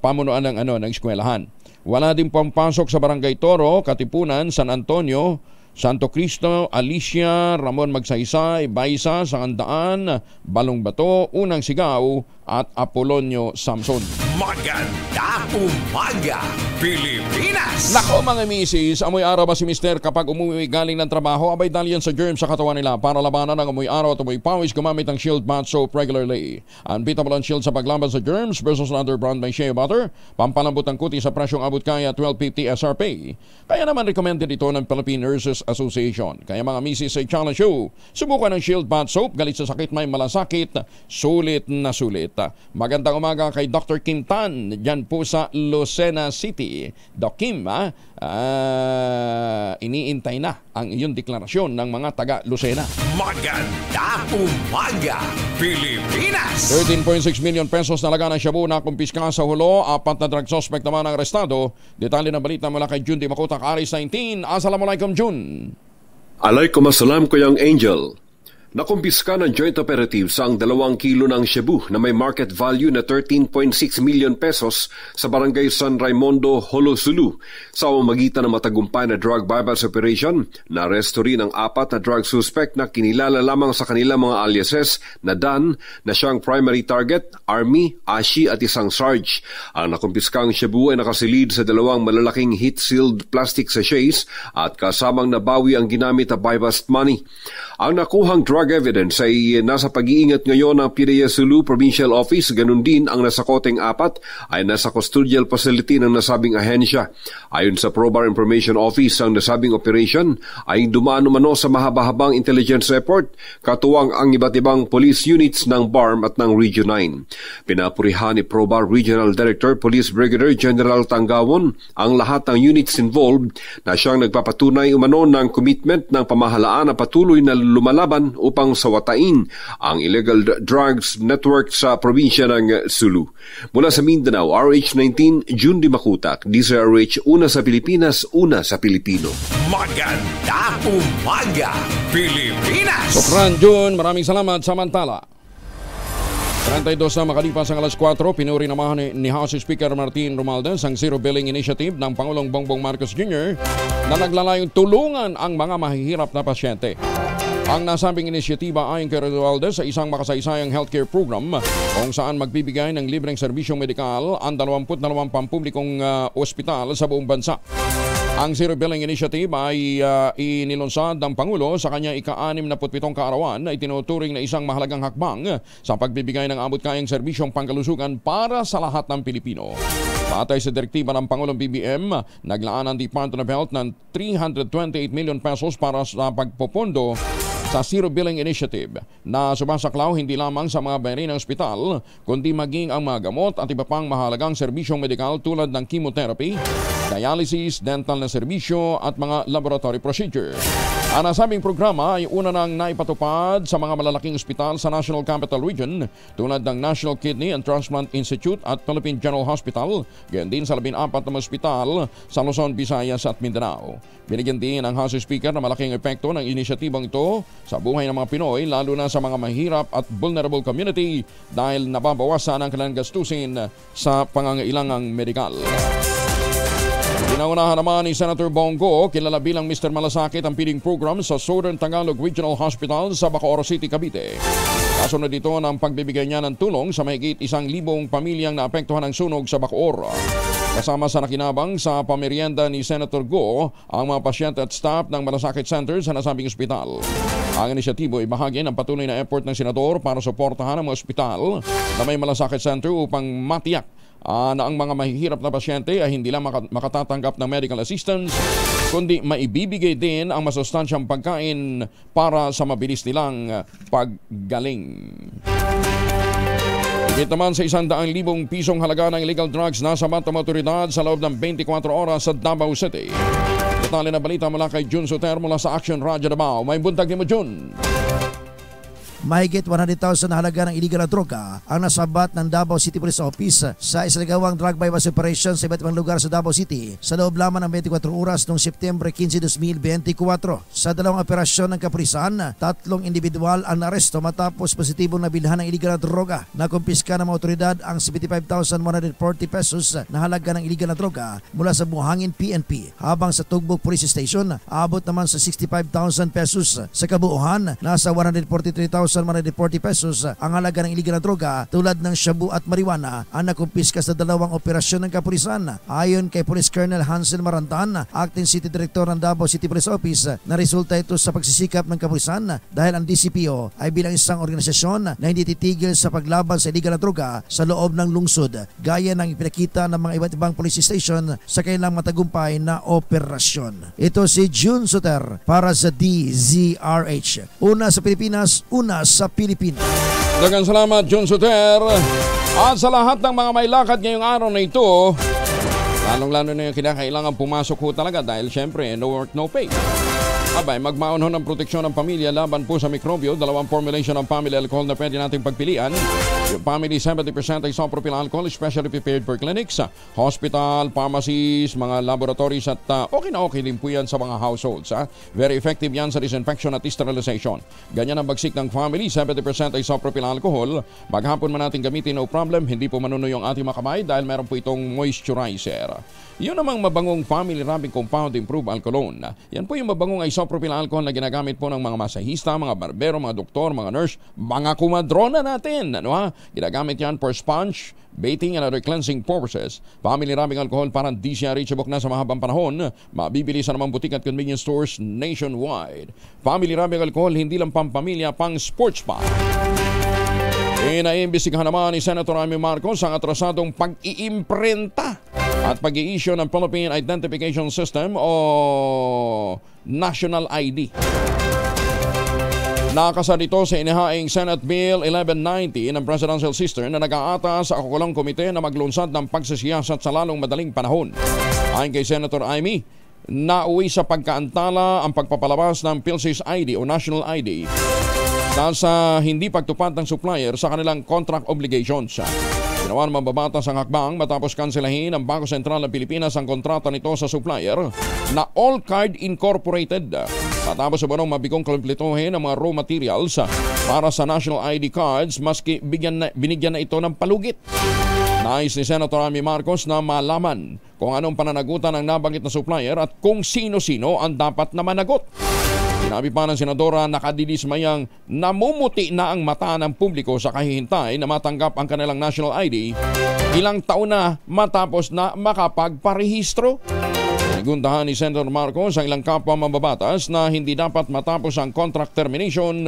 pamunuan ng eskwelahan. Wala din pampasok sa Barangay Toro, Katipunan, San Antonio, Santo Cristo, Alicia, Ramon Magsaysay, Baisa, Sangandaan, Balong Bato, Unang Sigaw at Apolonio Samson. Maganda umaga, Pilipinas! Nako mga misis, amoy araw ba si mister kapag umuwi galing ng trabaho? Abay dahil yan sa germs sa katawan nila para labanan ang amoy araw at amoy pawis, gumamit ng Shield Bath Soap regularly. Unbeatable ang Shield sa paglaban sa germs versus another brand by Shea Butter. Pampalambot ang kuti sa presyong abot kaya $12.50 SRP. Kaya naman recommended ito ng Philippine Nurses Association. Kaya mga misis ay challenge you. Subukan ng Shield Bath Soap. Galit sa sakit may malasakit. Sulit na sulit. Magandang umaga kay Dr. Kim Tan. Diyan po sa Lucena City. Doc Kim, iniintay na ang iyong deklarasyon ng mga taga Lucena. Maganda umaga, Pilipinas! 13.6 million pesos na laga ng shabu na kumpiska sa hulo. 4 na drug suspect naman ang arestado. Detalye ng balita mula kay Jun Di Makutak, Aris 19. Assalamualaikum, Jun. Alaikum assalam, Kuyang Angel. Nakumpiska ng joint operatives ang 2 kilo ng shabu na may market value na 13.6 million pesos sa barangay San Raimundo, Holosulu. Sa pamamagitan ng matagumpay na drug bypass operation, na-aresto rin ang 4 na drug suspect na kinilala lamang sa kanilang mga aliases na Dan, na siyang primary target, Army, Ashi at isang Sarge. Ang nakumpiskang shabu ay nakasilid sa 2 malalaking heat-sealed plastic sachets at kasamang nabawi ang ginamit na bypass money. Ang nakuhang drug drug evidence ay nasa pag-iingat ngayon ng PDEA Sulu Provincial Office. Ganun din ang nasakoteng 4 ay nasa custodial facility ng nasabing ahensya. Ayon sa Probar Information Office, ang nasabing operation ay dumaan umano sa mahaba-habang intelligence report, katuwang ang iba't ibang police units ng BARM at ng Region 9. Pinapurihan ni Probar Regional Director Police Brigadier General Tangawon ang lahat ng units involved na siyang nagpapatunay umano ng commitment ng pamahalaan na patuloy na lumalaban upang sawatain ang illegal drugs network sa probinsya ng Sulu. Mula sa Mindanao, RH19, June Di Makutak, DZRH, una sa Pilipinas, una sa Pilipino. Magandang umaga, Pilipinas! Sokran June, maraming salamat. Samantala, 32 na makalipas ang alas 4, pinuri naman ni House Speaker Martin Romualdez ang Zero Billing Initiative ng Pangulong Bongbong Marcos Jr. na naglalayong tulungan ang mga mahihirap na pasyente. Ang nasabing inisyatiba ayon kay Romualdez sa isang makasaysayang healthcare program kung saan magbibigay ng libreng serbisyong medikal ang 22 pampublikong ospital sa buong bansa. Ang Zero Billing Initiative ay inilunsad ng Pangulo sa kanya ika-67 kaarawan na itinuturing na isang mahalagang hakbang sa pagbibigay ng abot-kayang serbisyong pangkalusugan para sa lahat ng Pilipino. Batay sa direktiba ng Pangulong BBM, naglaan ang Department of Health ng 328 million pesos para sa pagpopondo sa Zero Billing Initiative na sumasaklaw hindi lamang sa mga bayarin ng ospital kundi maging ang mga gamot at iba pang mahalagang serbisyong medikal tulad ng chemotherapy, dialysis, dental na serbisyo at mga laboratory procedure. Ang nasabing programa ay una nang naipatupad sa mga malalaking ospital sa National Capital Region tulad ng National Kidney and Transplant Institute at Philippine General Hospital, gayon din sa 14 na ospital sa Luzon, Visayas at Mindanao. Binigyan din ng House Speaker na malaking epekto ng inisyatibang ito sa buhay ng mga Pinoy, lalo na sa mga mahirap at vulnerable community dahil nababawasan ang kanilang gastusin sa pangangailangang medikal. Pinaunahan naman ni Senator Bongo, kilala bilang Mr. Malasakit, ang feeding program sa Southern Tagalog Regional Hospital sa Bacoor City, Cavite. Kasunod dito ng pagbibigay niya ng tulong sa mahigit 1,000 pamilyang naapektuhan ng sunog sa Bacoor. Kasama sa nakinabang sa pamerienda ni Senator Go ang mga pasyente at staff ng Malasakit Center sa nasabing ospital. Ang inisyatibo ay bahagi ng patuloy na effort ng Senador para suportahan ang mga ospital na may Malasakit Center upang matiyak na ang mga mahihirap na pasyente ay hindi lang makatatanggap ng medical assistance, kundi maibibigay din ang masustansyang pagkain para sa mabilis nilang paggaling. Higit naman sa 100,000 pisong halaga ng illegal drugs nasa mata ng otoridad sa loob ng 24 oras sa Davao City. Detalye na balita mula kay Jun Soter mula sa Action Radio Davao. May buntag ni mo, Jun. Mahigit 100,000 na halaga ng iligal na droga ang nasabat ng Davao City Police Office sa isinagawang drug bypass operation sa iba't ibang lugar sa Davao City sa loob lamang ng 24 oras noong September 15, 2024. Sa dalawang operasyon ng kapulisan, 3 individual ang naresto matapos positibong nabilhan ng iligal na droga. Nakumpiska ng mga otoridad ang 75,140 pesos na halaga ng iligal na droga mula sa Buhangin PNP, habang sa Tugbok Police Station abot naman sa 65,000 pesos. Sa kabuuhan, nasa 143,140 pesos ang halaga ng iligal na droga tulad ng shabu at marijuana ang nakumpiska sa dalawang operasyon ng kapulisan. Ayon kay Police Colonel Hansel Marantan, Acting City Director ng Davao City Police Office, na resulta ito sa pagsisikap ng kapulisan dahil ang DCPO ay bilang isang organisasyon na hindi titigil sa paglaban sa iligal na droga sa loob ng lungsod, gaya ng ipinakita ng mga iba't ibang police station sa kanilang matagumpay na operasyon. Ito si June Soter para sa DZRH. Una sa Pilipinas, una sa Pilipinas. Daghang salamat, Jun Soter. At sa lahat ng mga may lakad ngayong araw na ito, lalong-lalo na yung kinakailangan pumasok ho talaga dahil syempre no work, no pay. Abay, magmaon ho ng proteksyon ng pamilya laban po sa mikrobyo. 2 formulation ng family alcohol na pwede nating pagpilian. Yung family 70% isopropyl alcohol, specially prepared for clinics, hospital, pharmacies, mga laboratories at okay din po yan sa mga households. Very effective yan sa disinfection at sterilization. Ganyan ang bagsik ng family 70% isopropyl alcohol. Maghapon man natin gamitin, no problem. Hindi po manunoy yung ating mga kamay dahil meron po itong moisturizer. Yun namang mabangong family rubbing compound improved alcoholone. Yan po yung mabangong isopropyl alcohol na ginagamit po ng mga masahista, mga barbero, mga doktor, mga nurse, mga kumadrona natin. Ginagamit yan for sponge, baiting and other cleansing purposes. Family rubbing alcohol parang di siya reachable na sa mahabang panahon. Mabibili sa namang butik at convenience stores nationwide. Family rubbing alcohol hindi lang pampamilya, pang sports pa. Inaimbestigahan naman ni Senator Amy Marcos ang atrasadong pag-iimprenta at pag-i-issue ng Philippine Identification System o National ID. Nakasad ito sa inihaing Senate Bill 1190 ng Presidential Sister na nag-aata sa kakulang komite na maglunsad ng pagsisiyasat sa lalong madaling panahon. Ayon kay Senator Amy, nauwi sa pagkaantala ang pagpapalabas ng PhilSys ID o National ID dahil sa hindi pagtupad ng supplier sa kanilang contract obligations. Ginawa ng mababatas ang hakbang matapos kanselahin ng Bangko Sentral ng Pilipinas ang kontrata nito sa supplier na All Card Incorporated. Matapos sa banong mabigong kumpletuhin ang mga raw materials para sa national ID cards maski binigyan na ito ng palugit. Nais ni Senator Amy Marcos na malaman kung anong pananagutan ng nabanggit na supplier at kung sino-sino ang dapat na managot. Sinabi pa ng Senadora nakadidismayang namumuti na ang mata ng publiko sa kahihintay na matanggap ang kanilang national ID ilang taon na matapos na makapagparehistro. Nagundahan ni Senator Marcos ang ilang kapwa mambabatas na hindi dapat matapos ang contract termination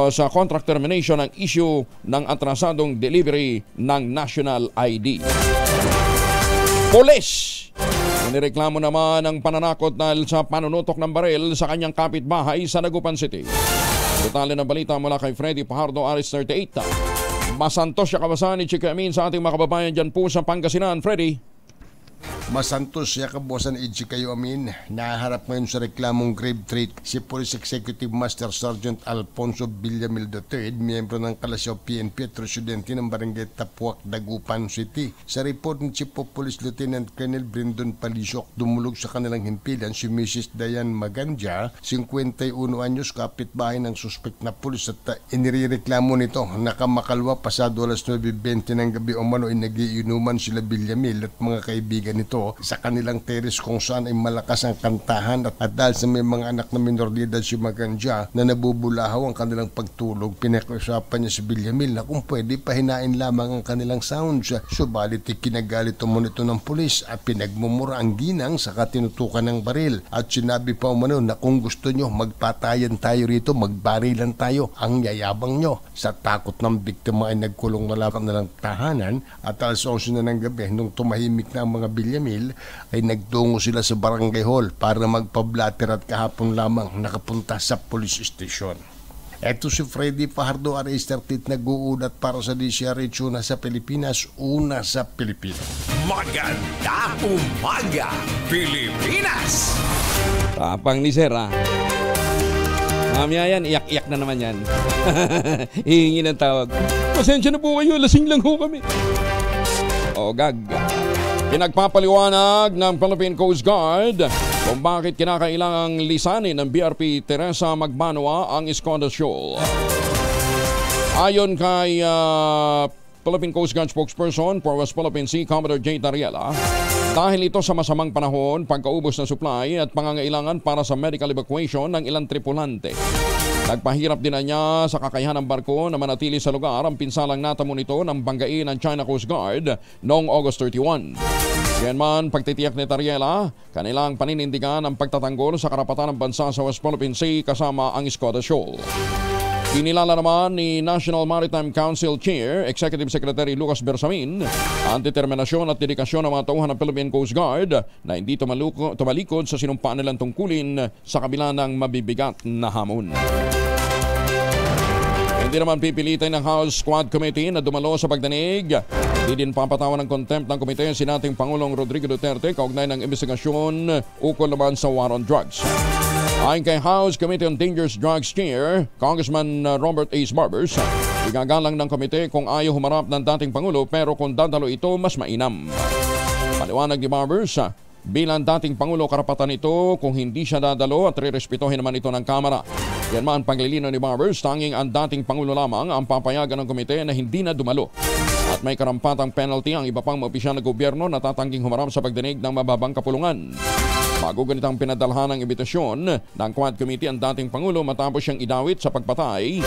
sa contract termination ang issue ng atrasadong delivery ng national ID. Pulis! Nireklamo naman ang pananakot dahil sa panunutok ng baril sa kanyang kapitbahay sa Dagupan City. Detalye ng balita mula kay Freddy Pajardo, Aris 38. Masantos siya kabasan ni Chika Amin sa ating mga kababayan dyan po sa Pangasinan. Freddy. Masantos siya kabosan Idji kayo Amin. Naharap ngayon sa reklamong grave threat si Police Executive Master Sergeant Alfonso Villamil III, miyembro ng Kalasyaw PNP at residente ng Barangay Tapuac, Dagupan City. Sa report ng Chief of Police Lieutenant Colonel Brindon Palisok, dumulog sa kanilang himpilan si Mrs. Diane Maganja, 51 anyos, kapitbahay ng suspect na pulis, at inireklamo nito nakamakalwa pasado alas 9:20 ng gabi umano ay nagiinuman sila Villamil at mga kaibigan nito sa kanilang teres kung saan ay malakas ang kantahan at dahil sa may mga anak na minor de edad si Maganja na nabubulahaw ang kanilang pagtulog, pinakiusapan niya si Villamil na kung pwede pahinain lamang ang kanilang sounds. Subalit kinagalit umano ito ng pulis at pinagmumura ang ginang sa katinutukan ng baril at sinabi pa umano na kung gusto nyo magpatayan tayo rito, magbarilan tayo, ang yayabang nyo. Sa takot ng biktima ay nagkulong na lang kanilang tahanan at alas 11 na ng gabi nung tumahimik na ang mga Villamil ay nagtungo sila sa barangay hall para magpablatter at kahapon lamang nakapunta sa police station. Ito si Freddy Pajardo, Aris 38, nag-uulat para sa DCRH, una sa Pilipinas, una sa Pilipinas. Maganda umaga, Pilipinas! Tapang ni Sir, mamaya yan, iyak-iyak na naman yan. Hihingi ng tawag. Pasensya na po kayo, lasing lang ho kami. O gag. Pinagpapaliwanag ng Philippine Coast Guard kung bakit kinakailangang lisanin ng BRP Teresa Magbanua ang Esconda Shoal. Ayon kay Philippine Coast Guard spokesperson for West Philippine Sea, Commodore J. Tariela, dahil ito sa masamang panahon, pagkaubos ng supply at pangangailangan para sa medical evacuation ng ilang tripulante. Nagpahirap din na niya sa kakayahan ng barko na manatili sa lugar ang pinsalang natamo nito ng banggain ng China Coast Guard noong August 31. Yan man, pagtitiyak ni Tariela, kanilang paninindigan ang pagtatanggol sa karapatan ng bansa sa West Philippine Sea kasama ang Escoda Shoal. Kinilala naman ni National Maritime Council Chair, Executive Secretary Lucas Bersamin, ang determinasyon at dedikasyon ng mga tauhan ng Philippine Coast Guard na hindi tumalikod sa sinumpaan nilang tungkulin sa kabila ng mabibigat na hamon. Hindi naman pipilitin ng House Squad Committee na dumalo sa pagdinig. Hindi din papatawan ng contempt ng komite si nating Pangulong Rodrigo Duterte kaugnay ng investigasyon ukol naman sa war on drugs. Ayon kay House Committee on Dangerous Drugs Chair, Congressman Robert H. Barbers, igagalang ng komite kung ayaw humarap ng dating Pangulo pero kung dadalo ito, mas mainam. Paliwanag ni Barbers, bilang dating Pangulo, karapatan ito kung hindi siya dadalo at re-respetohin naman ito ng Kamara. Yan man paglilino ni Barbers, tanging ang dating Pangulo lamang ang papayagan ng komite na hindi na dumalo. At may karampatang penalty ang iba pang opisyal na gobyerno na tatangging humarap sa pagdinig ng mababang kapulungan. Bago ganitang pinadalhan ng imbitasyon ng Quad Committee ang dating Pangulo matapos siyang idawit sa pagpatay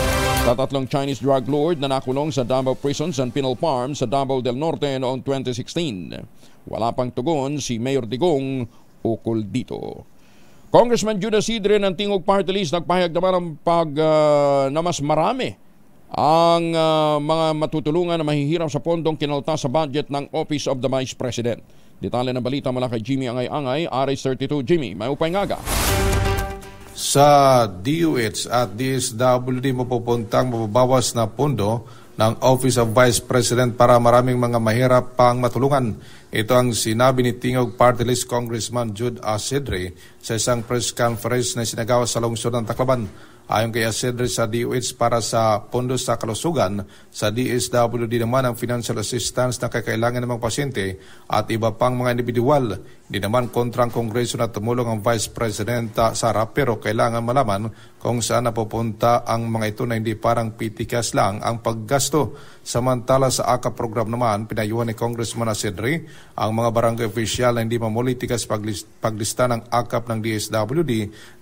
sa 3 Chinese drug lord na nakulong sa Davao Prisons and Penal Farm sa Davao del Norte noong 2016. Wala pang tugon si Mayor Digong ukol dito. Congressman Judas Isidre ng Tingog Party List nagpahayag naman na mas marami ang mga matutulungan na mahihirap sa pondong kinalta sa budget ng Office of the Vice President. Detalye ng balita mula kay Jimmy Angay-Angay, RH32. Jimmy, may upay ngaga. Sa DOH at DSWD mapupuntang mababawas na pondo ng Office of Vice President para maraming mga mahirap pang matulungan. Ito ang sinabi ni Tingog Party List Congressman Jude Isidre sa isang press conference na sinagawa sa lungsod ng Tacloban. Ayon kay Isidre sa DOH para sa pondo sa kalusugan, sa DSWD naman ang financial assistance na kakailangan ng mga pasyente at iba pang mga individual. Hindi naman kontra ang Kongreso na tumulong ang Vice President Sara pero kailangan malaman kung saan napupunta ang mga ito na hindi parang pitikas lang ang paggasto. Samantala sa AKA program naman, pinayuhan ni Congressman Isidre ang mga barangay official na hindi mamulitikas paglista ng AKAP ng DSWD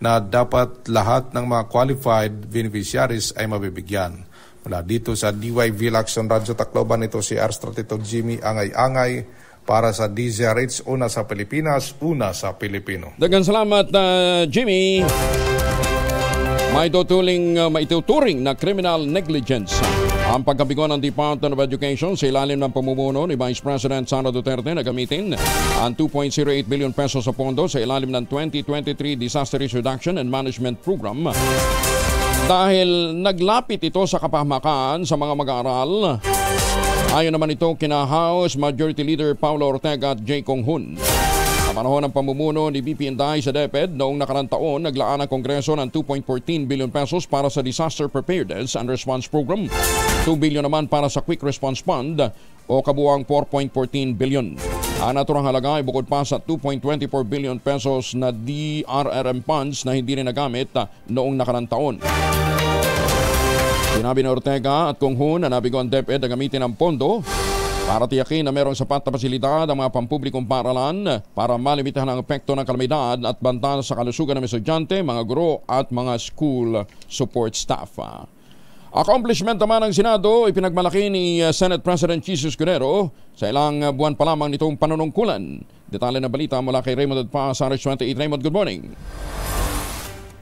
na dapat lahat ng mga qualified beneficiaries ay mabibigyan. Mula dito sa DYV Lacson Radyo Tacloban, ito si RH32 Jimmy Angay-Angay para sa DZRH, una sa Pilipinas, una sa Pilipino. Daghang salamat, Jimmy. Maituturing na criminal negligence ang pagkabigo ng Department of Education sa ilalim ng pamumuno ni Vice President Sara Duterte na gamitin ang 2.08 billion pesos sa pondo sa ilalim ng 2023 Disaster Risk Reduction and Management Program. Dahil naglapit ito sa kapahamakan sa mga mag-aaral, ayon naman ito kina House Majority Leader Paulo Ortega at J. Kong Hun. Sa panahon ng pamumuno ni VP Inday sa DepEd noong nakarang taon, naglaan ang Kongreso ng 2.14 billion pesos para sa Disaster Preparedness and Response Program. 2 billion naman para sa Quick Response Fund o kabuuang 4.14 billion. Ang naturang halaga ay bukod pa sa 2.24 billion pesos na DRRM funds na hindi rin nagamit noong nakarang taon. Sinabi ni Ortega at Kong Hun na nabigo ang DepEd na gamitin ang pondo para tiyakin na mayroong sapat na pasilidad ang mga pampublikong paaralan para malimitahan ang epekto ng kalamidad at bantayan sa kalusugan ng estudyante, mga guro at mga school support staff. Accomplishment naman ng Senado, ipinagmalaki ni Senate President Jesus Escudero sa ilang buwan pa lamang nitong panunungkulan. Detalye na balita mula kay Raymond Adpa sa RH28. Raymond, good morning.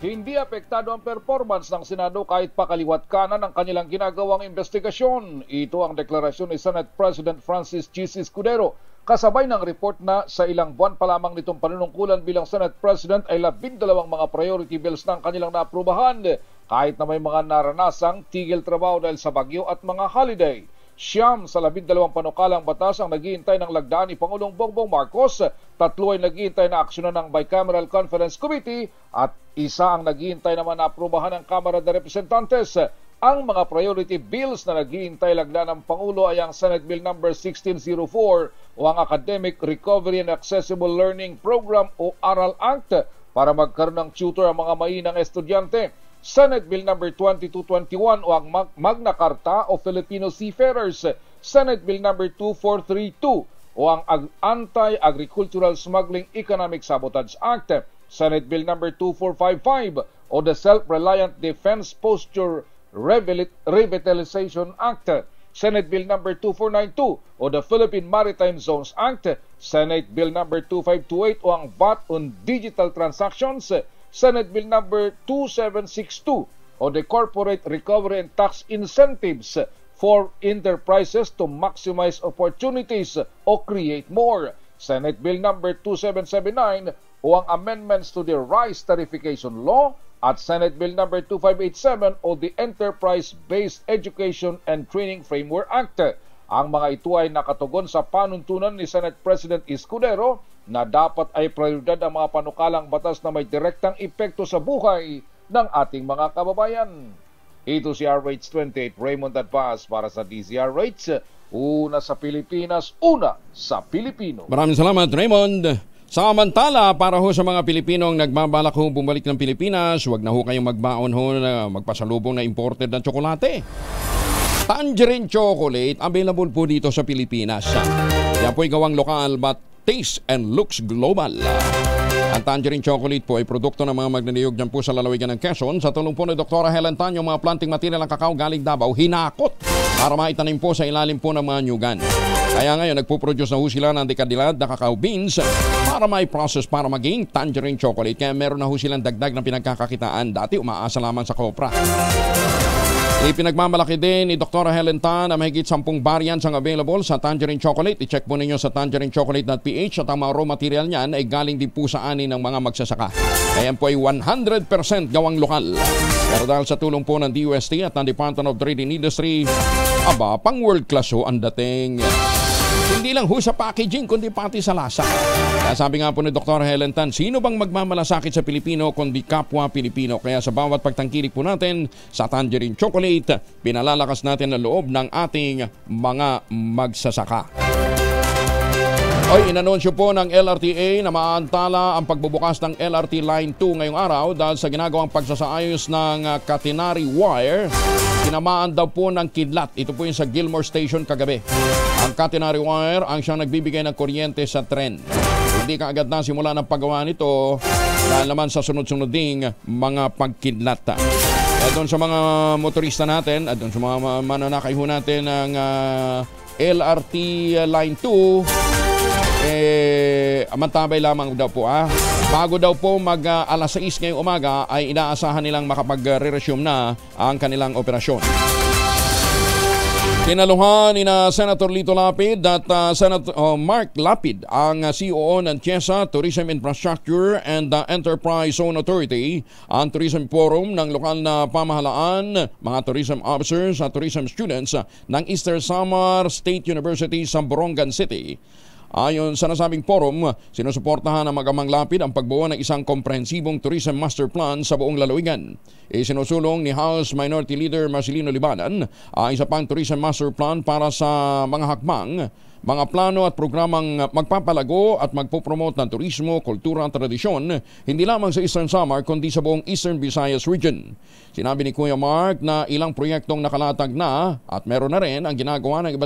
Hindi apektado ang performance ng Senado kahit pakaliwat kanan ang kanilang ginagawang investigasyon. Ito ang deklarasyon ni Senate President Francis Jesus Escudero kasabay ng report na sa ilang buwan pa lamang nitong panunungkulan bilang Senate President ay 12 mga priority bills ng kanilang naaprubahan kahit na may mga naranasang tigil trabaho dahil sa bagyo at mga holiday. 9 sa 12 panukalang batas ang naghihintay ng lagdaan ni Pangulong Bongbong Marcos, 3 ay naghihintay na aksyonan ng Bicameral Conference Committee at 1 ang naghihintay naman na aprubahan ng Kamara de Representantes. Ang mga priority bills na naghihintay lagdaan ng Pangulo ay ang Senate Bill No. 1604 o ang Academic Recovery and Accessible Learning Program o ARAL Act para magkaroon ng tutor ang mga mainang estudyante. Senate Bill No. 2221 o ang Magna Carta o Filipino Seafarers, Senate Bill No. 2432 o ang Anti-Agricultural Smuggling Economic Sabotage Act, Senate Bill No. 2455 o the Self-Reliant Defense Posture Revitalization Act, Senate Bill No. 2492 o the Philippine Maritime Zones Act, Senate Bill No. 2528 o ang VAT on Digital Transactions, Senate Bill No. 2762 o the Corporate Recovery and Tax Incentives for Enterprises to Maximize Opportunities o Create More, Senate Bill No. 2779 o ang Amendments to the Rice Tarification Law at Senate Bill No. 2587 o the Enterprise-Based Education and Training Framework Act. Ang mga ito ay nakatugon sa panuntunan ni Senate President Escudero na dapat ay prioridad ang mga panukalang batas na may direktang epekto sa buhay ng ating mga kababayan. Ito si RH28 Raymond Advaz para sa DZRH, una sa Pilipinas, una sa Pilipino. Maraming salamat, Raymond. Samantala, para ho sa mga Pilipinong nagbabalak ho bumalik ng Pilipinas, huwag na ho kayong magbaon ho na magpasalubong na imported na tsokolate. Tangerine chocolate available po dito sa Pilipinas. Yan po'y gawang lokal but taste and looks global. Ang Tangerine Chocolate po ay produkto ng mga magnaniyog dyan po sa lalawigan ng Quezon. Sa tulong po ni Dr. Helen Tan, yung mga planting material ng kakao galing Davao, hinakot para maitanim po sa ilalim po ng mga nyugan. Kaya ngayon, nagpo-produce na ho sila ng dekadilad na cacao beans para may process para maging Tangerine Chocolate. Kaya meron na ho silang dagdag na pinagkakakitaan. Dati, umaasa lamang sa kopra. Ipinagmamalaki din ni Dr. Helen Tan na mahigit 10 variants ang available sa Tangerine Chocolate. I-check po ninyo sa tangerinechocolate.ph at ang mga raw material niyan ay galing din po sa ani ng mga magsasaka. Kaya po ay 100% gawang lokal. Pero dahil sa tulong po ng DUST at ng Department of Trade and Industry, pang world class ho ang dating. Hindi lang ho sa packaging, kundi pati sa lasa. Kaya sabi nga po ni Dr. Helen Tan, sino bang magmamalasakit sa Pilipino kundi kapwa Pilipino? Kaya sa bawat pagtangkilik po natin sa Tangerine Chocolate, pinalalakas natin ang loob ng ating mga magsasaka. Inanunsyo po ng LRTA na maantala ang pagbubukas ng LRT Line 2 ngayong araw dahil sa ginagawang pagsasaayos ng catenary wire. Tinamaan daw po ng kidlat. Ito po yung sa Gilmore Station kagabi. Ang catenary wire ang siyang nagbibigay ng kuryente sa tren. Hindi ka agad na simula ng paggawa nito dahil naman sa sunod-sunod ding mga pagkidlat. At doon sa mga motorista natin at doon sa mga mananakayho natin ng LRT Line 2, mantabay lamang daw po. Bago daw po alas 6 ngayong umaga ay inaasahan nilang makapag-re-resume na ang kanilang operasyon. Kinaluhan ni Senator Lito Lapid at Senator Mark Lapid ang COO ng TIESA, Tourism Infrastructure and Enterprise Zone Authority, ang tourism forum ng lokal na pamahalaan, mga tourism officers at tourism students ng Eastern Samar State University sa Borongan City. Ayon sa nasabing forum, sinusuportahan ng Magamang Lapid ang pagbuo ng isang komprehensibong tourism master plan sa buong lalawigan. Sinusulong ni House Minority Leader Marcelino Libanan ang isa pang tourism master plan para sa mga hakbang, mga plano at programang magpapalago at magpopromote ng turismo, kultura at tradisyon, hindi lamang sa Eastern Samar kundi sa buong Eastern Visayas region. Sinabi ni Kuya Mark na ilang proyektong nakalatag na at meron na rin ang ginagawa ng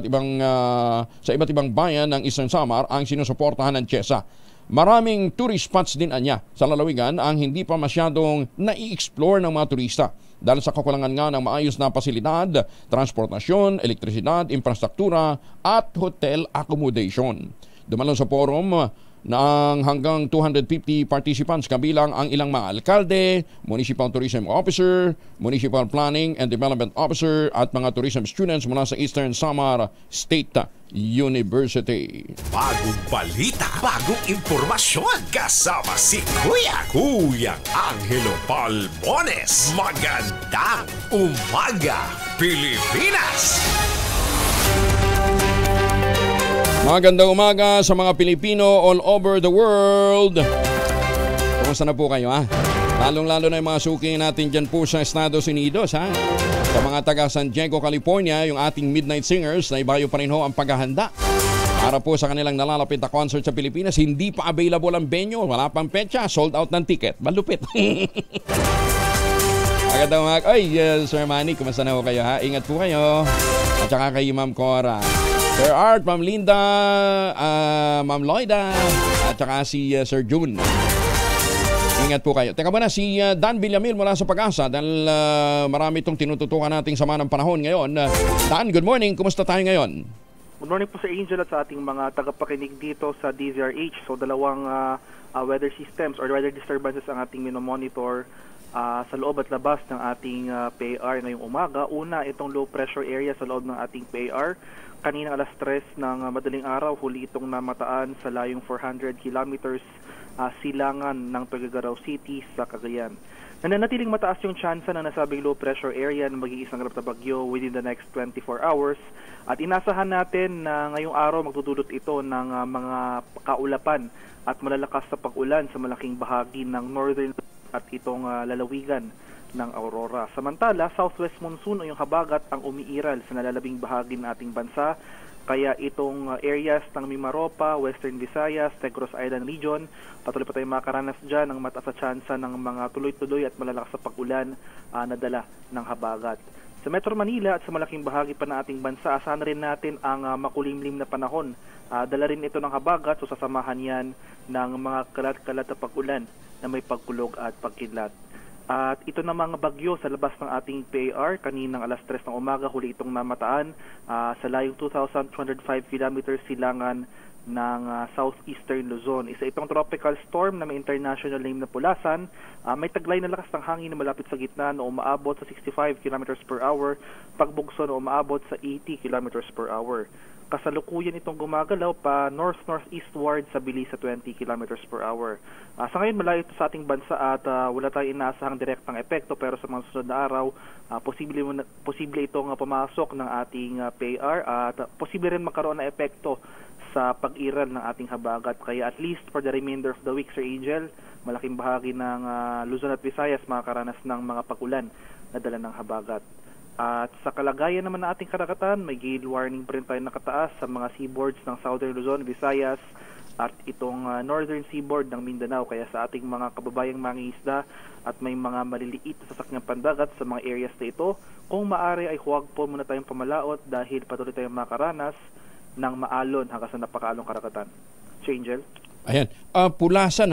sa iba't ibang bayan ng Eastern Samar ang sinusuportahan ng TIESA. Maraming tourist spots din anya sa lalawigan ang hindi pa masyadong nai-explore ng mga turista dahil sa kakulangan nga ng maayos na pasilidad, transportasyon, elektrisidad, infrastruktura at hotel accommodation. Dumalon sa forum ng hanggang 250 participants kabilang ang ilang mga alkalde, municipal tourism officer, municipal planning and development officer at mga tourism students mula sa Eastern Samar State University. Bagong balita, bagong impormasyon, kasama si Kuyang Angelo Palmones. Magandang umaga, Pilipinas! Magandang umaga sa mga Pilipino all over the world. Kumusta na po kayo Lalong-lalo na yung mga suki natin dyan po sa Estados Unidos Sa mga taga San Diego, California, yung ating Midnight Singers na ibayo pa rin ho ang paghahanda para po sa kanilang nalalapit na concert sa Pilipinas. Hindi pa available ang venue, wala pang petsa, sold out ng ticket. Malupit. Magandang umaga. Sir Manny, kumusta na ho kayo Ingat po kayo. At saka kay Ma'am Cora, Sir Art, Ma'am Linda, Ma'am Loida, at saka si Sir June. Ingat po kayo. Teka muna, si Dan Villamil mula sa Pag-asa dahil marami itong tinututukan nating sama ng panahon ngayon. Dan, good morning. Kumusta tayo ngayon? Good morning po sa Angel at sa ating mga tagapakinig dito sa DZRH. So dalawang weather systems or weather disturbances ang ating minomonitor sa loob at labas ng ating PAR ngayong umaga. Una, itong low pressure area sa loob ng ating PAR. Kanina alas 3 ng madaling araw, huli itong namataan sa layong 400 kilometers silangan ng Tuguegarao City sa Cagayan. Nananatiling mataas yung tsansa na nasabing low pressure area na magiging isang ganap na bagyo within the next 24 hours. At inasahan natin na ngayong araw magdudulot ito ng mga kaulapan at malalakas na pag-ulan sa malaking bahagi ng northern at itong lalawigan ng Aurora. Samantala, southwest monsoon o yung habagat ang umiiral sa nalalabing bahagi ng ating bansa. Kaya itong areas ng Mimaropa, Western Visayas, Negros Island Region, patuloy pa tayong makaranas dyan ng mataas na tsansa ng mga tuloy-tuloy at malalakas na pag-ulan na dala ng habagat. Sa Metro Manila at sa malaking bahagi pa ng ating bansa, asahan rin natin ang makulimlim na panahon. Dala rin ito ng habagat, so sasamahan yan ng mga kalat-kalat na pag-ulan na may pagkulog at pagkidlat. At ito na mga bagyo sa labas ng ating PAR, kaninang alas 3 ng umaga, huli itong namataan sa layong 2,205 kilometers silangan ng southeastern Luzon. Isa itong tropical storm na may international name na Pulasan. May taglay na lakas ng hangin na malapit sa gitna na umaabot sa 65 km per hour, pagbugso na umaabot sa 80 km per hour. Kasalukuyan itong gumagalaw pa north-northeastward sa bilis sa 20 km per hour. Sa ngayon malayo ito sa ating bansa at wala tayong inaasahang direktang epekto, pero sa mga susunod na araw posible itong pumasok ng ating PAR at posible rin magkaroon ng epekto sa pag-iral ng ating habagat. Kaya at least for the remainder of the week, Sir Angel, malaking bahagi ng Luzon at Visayas makakaranas ng mga pag-ulan na dala ng habagat. At sa kalagayan naman ng ating karagatan, may gale warning pa rin tayo nakataas sa mga seaboards ng Southern Luzon, Visayas at itong Northern Seaboard ng Mindanao. Kaya sa ating mga kababayang mangingisda at may mga maliliit na sasakyang pandagat sa mga areas na ito, kung maaari ay huwag po muna tayong pamalaot dahil patuloy tayong makaranas ng maalon hanggang sa napakaalong karagatan. Sir Angel? Ayan. Pulasan,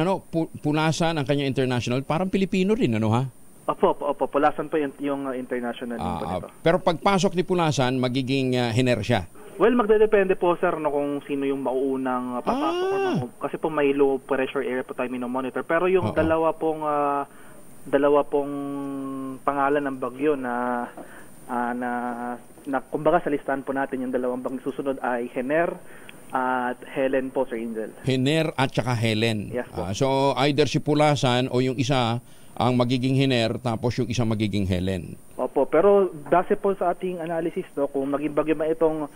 Pulasan ang kanya international. Parang Pilipino rin, ha? Opo. Pulasan po yung international name po nito. Pero pagpasok ni Pulasan, magiging hiner siya? Well, magdedepende po, sir, kung sino yung mauunang papasok. Kasi po may low pressure area po tayo minomonitor. Pero yung dalawa pong pangalan ng bagyo na kumbaga sa listahan po natin, yung dalawang bang susunod ay Hener at Helen po, Sir Angel. Hener at saka Helen. Yes po. So either si Pulasan o yung isa ang magiging Hener tapos yung isa magiging Helen. Opo, pero base po sa ating analysis, kung maging bagyo ba itong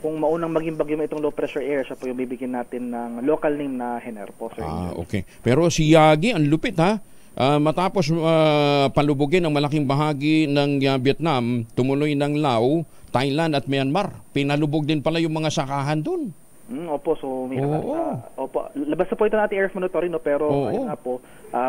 maunang maging bagyo itong low pressure area, siya po yung bibigyan natin ng local name na Hener po, Sir Angel. Okay. Pero si Yagi, ang lupit, ha? Matapos palubugin ang malaking bahagi ng Vietnam, tumuloy ng Laos, Thailand at Myanmar. Pinalubog din pala yung mga sakahan doon. Opo, so labas na po ito natin air monitoring, pero ayun nga po,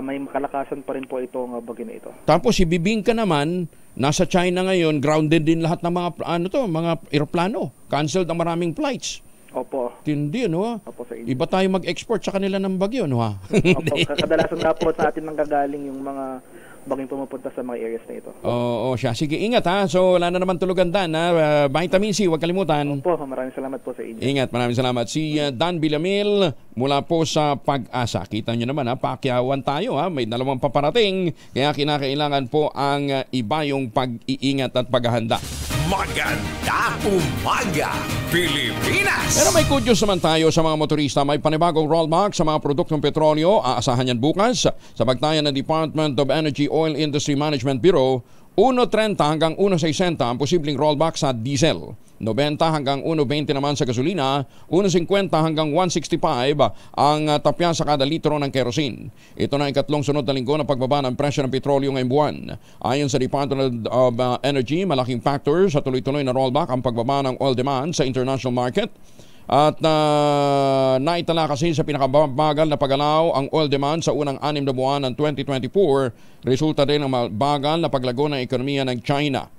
may makalakasan pa rin po itong bagyo na ito. Tapos si Bibingka naman, nasa China ngayon, grounded din lahat ng mga eroplano. Canceled ang maraming flights. Opo. Tindi, Opo, sir. Iba tayo mag-export sa kanila ng bagyo, ha? Opo, kadalasan nga po sa atin nanggagaling yung mga bagyong pumupunta sa mga areas na ito. Oo, siya. Sige, ingat, ha? So, wala na naman tulugan, Dan, ha? Vitamin C, huwag kalimutan. Opo, maraming salamat po sa inyo. Ingat, maraming salamat. Si Dan Villamil mula po sa Pag-asa. Kita nyo naman, ha? Pakyawan tayo, ha? May dalawang paparating, kaya kinakailangan po ang iba yung pag-iingat at paghahanda. Maganda umaga, Pilipinas! Pero may good news naman tayo sa mga motorista. May panibagong rollback sa mga produktong petrolyo. Aasahan yan bukas sa bagtayan ng Department of Energy Oil Industry Management Bureau. 1.30 hanggang 1.60 ang posibleng rollback sa diesel. 90 hanggang 1.20 naman sa gasolina, 1.50 hanggang 1.65 ang tapya sa kada litro ng kerosene. Ito na ang ikatlong sunod na linggo ng pagbaba ng presyo ng petrolyo ngayong buwan. Ayon sa Department of Energy, malaking factor sa tuloy-tuloy na rollback ang pagbaba ng oil demand sa international market. At naitala kasi sa pinakabagal na paggalaw ang oil demand sa unang 6 na buwan ng 2024, resulta din ng bagal na paglago ng ekonomiya ng China.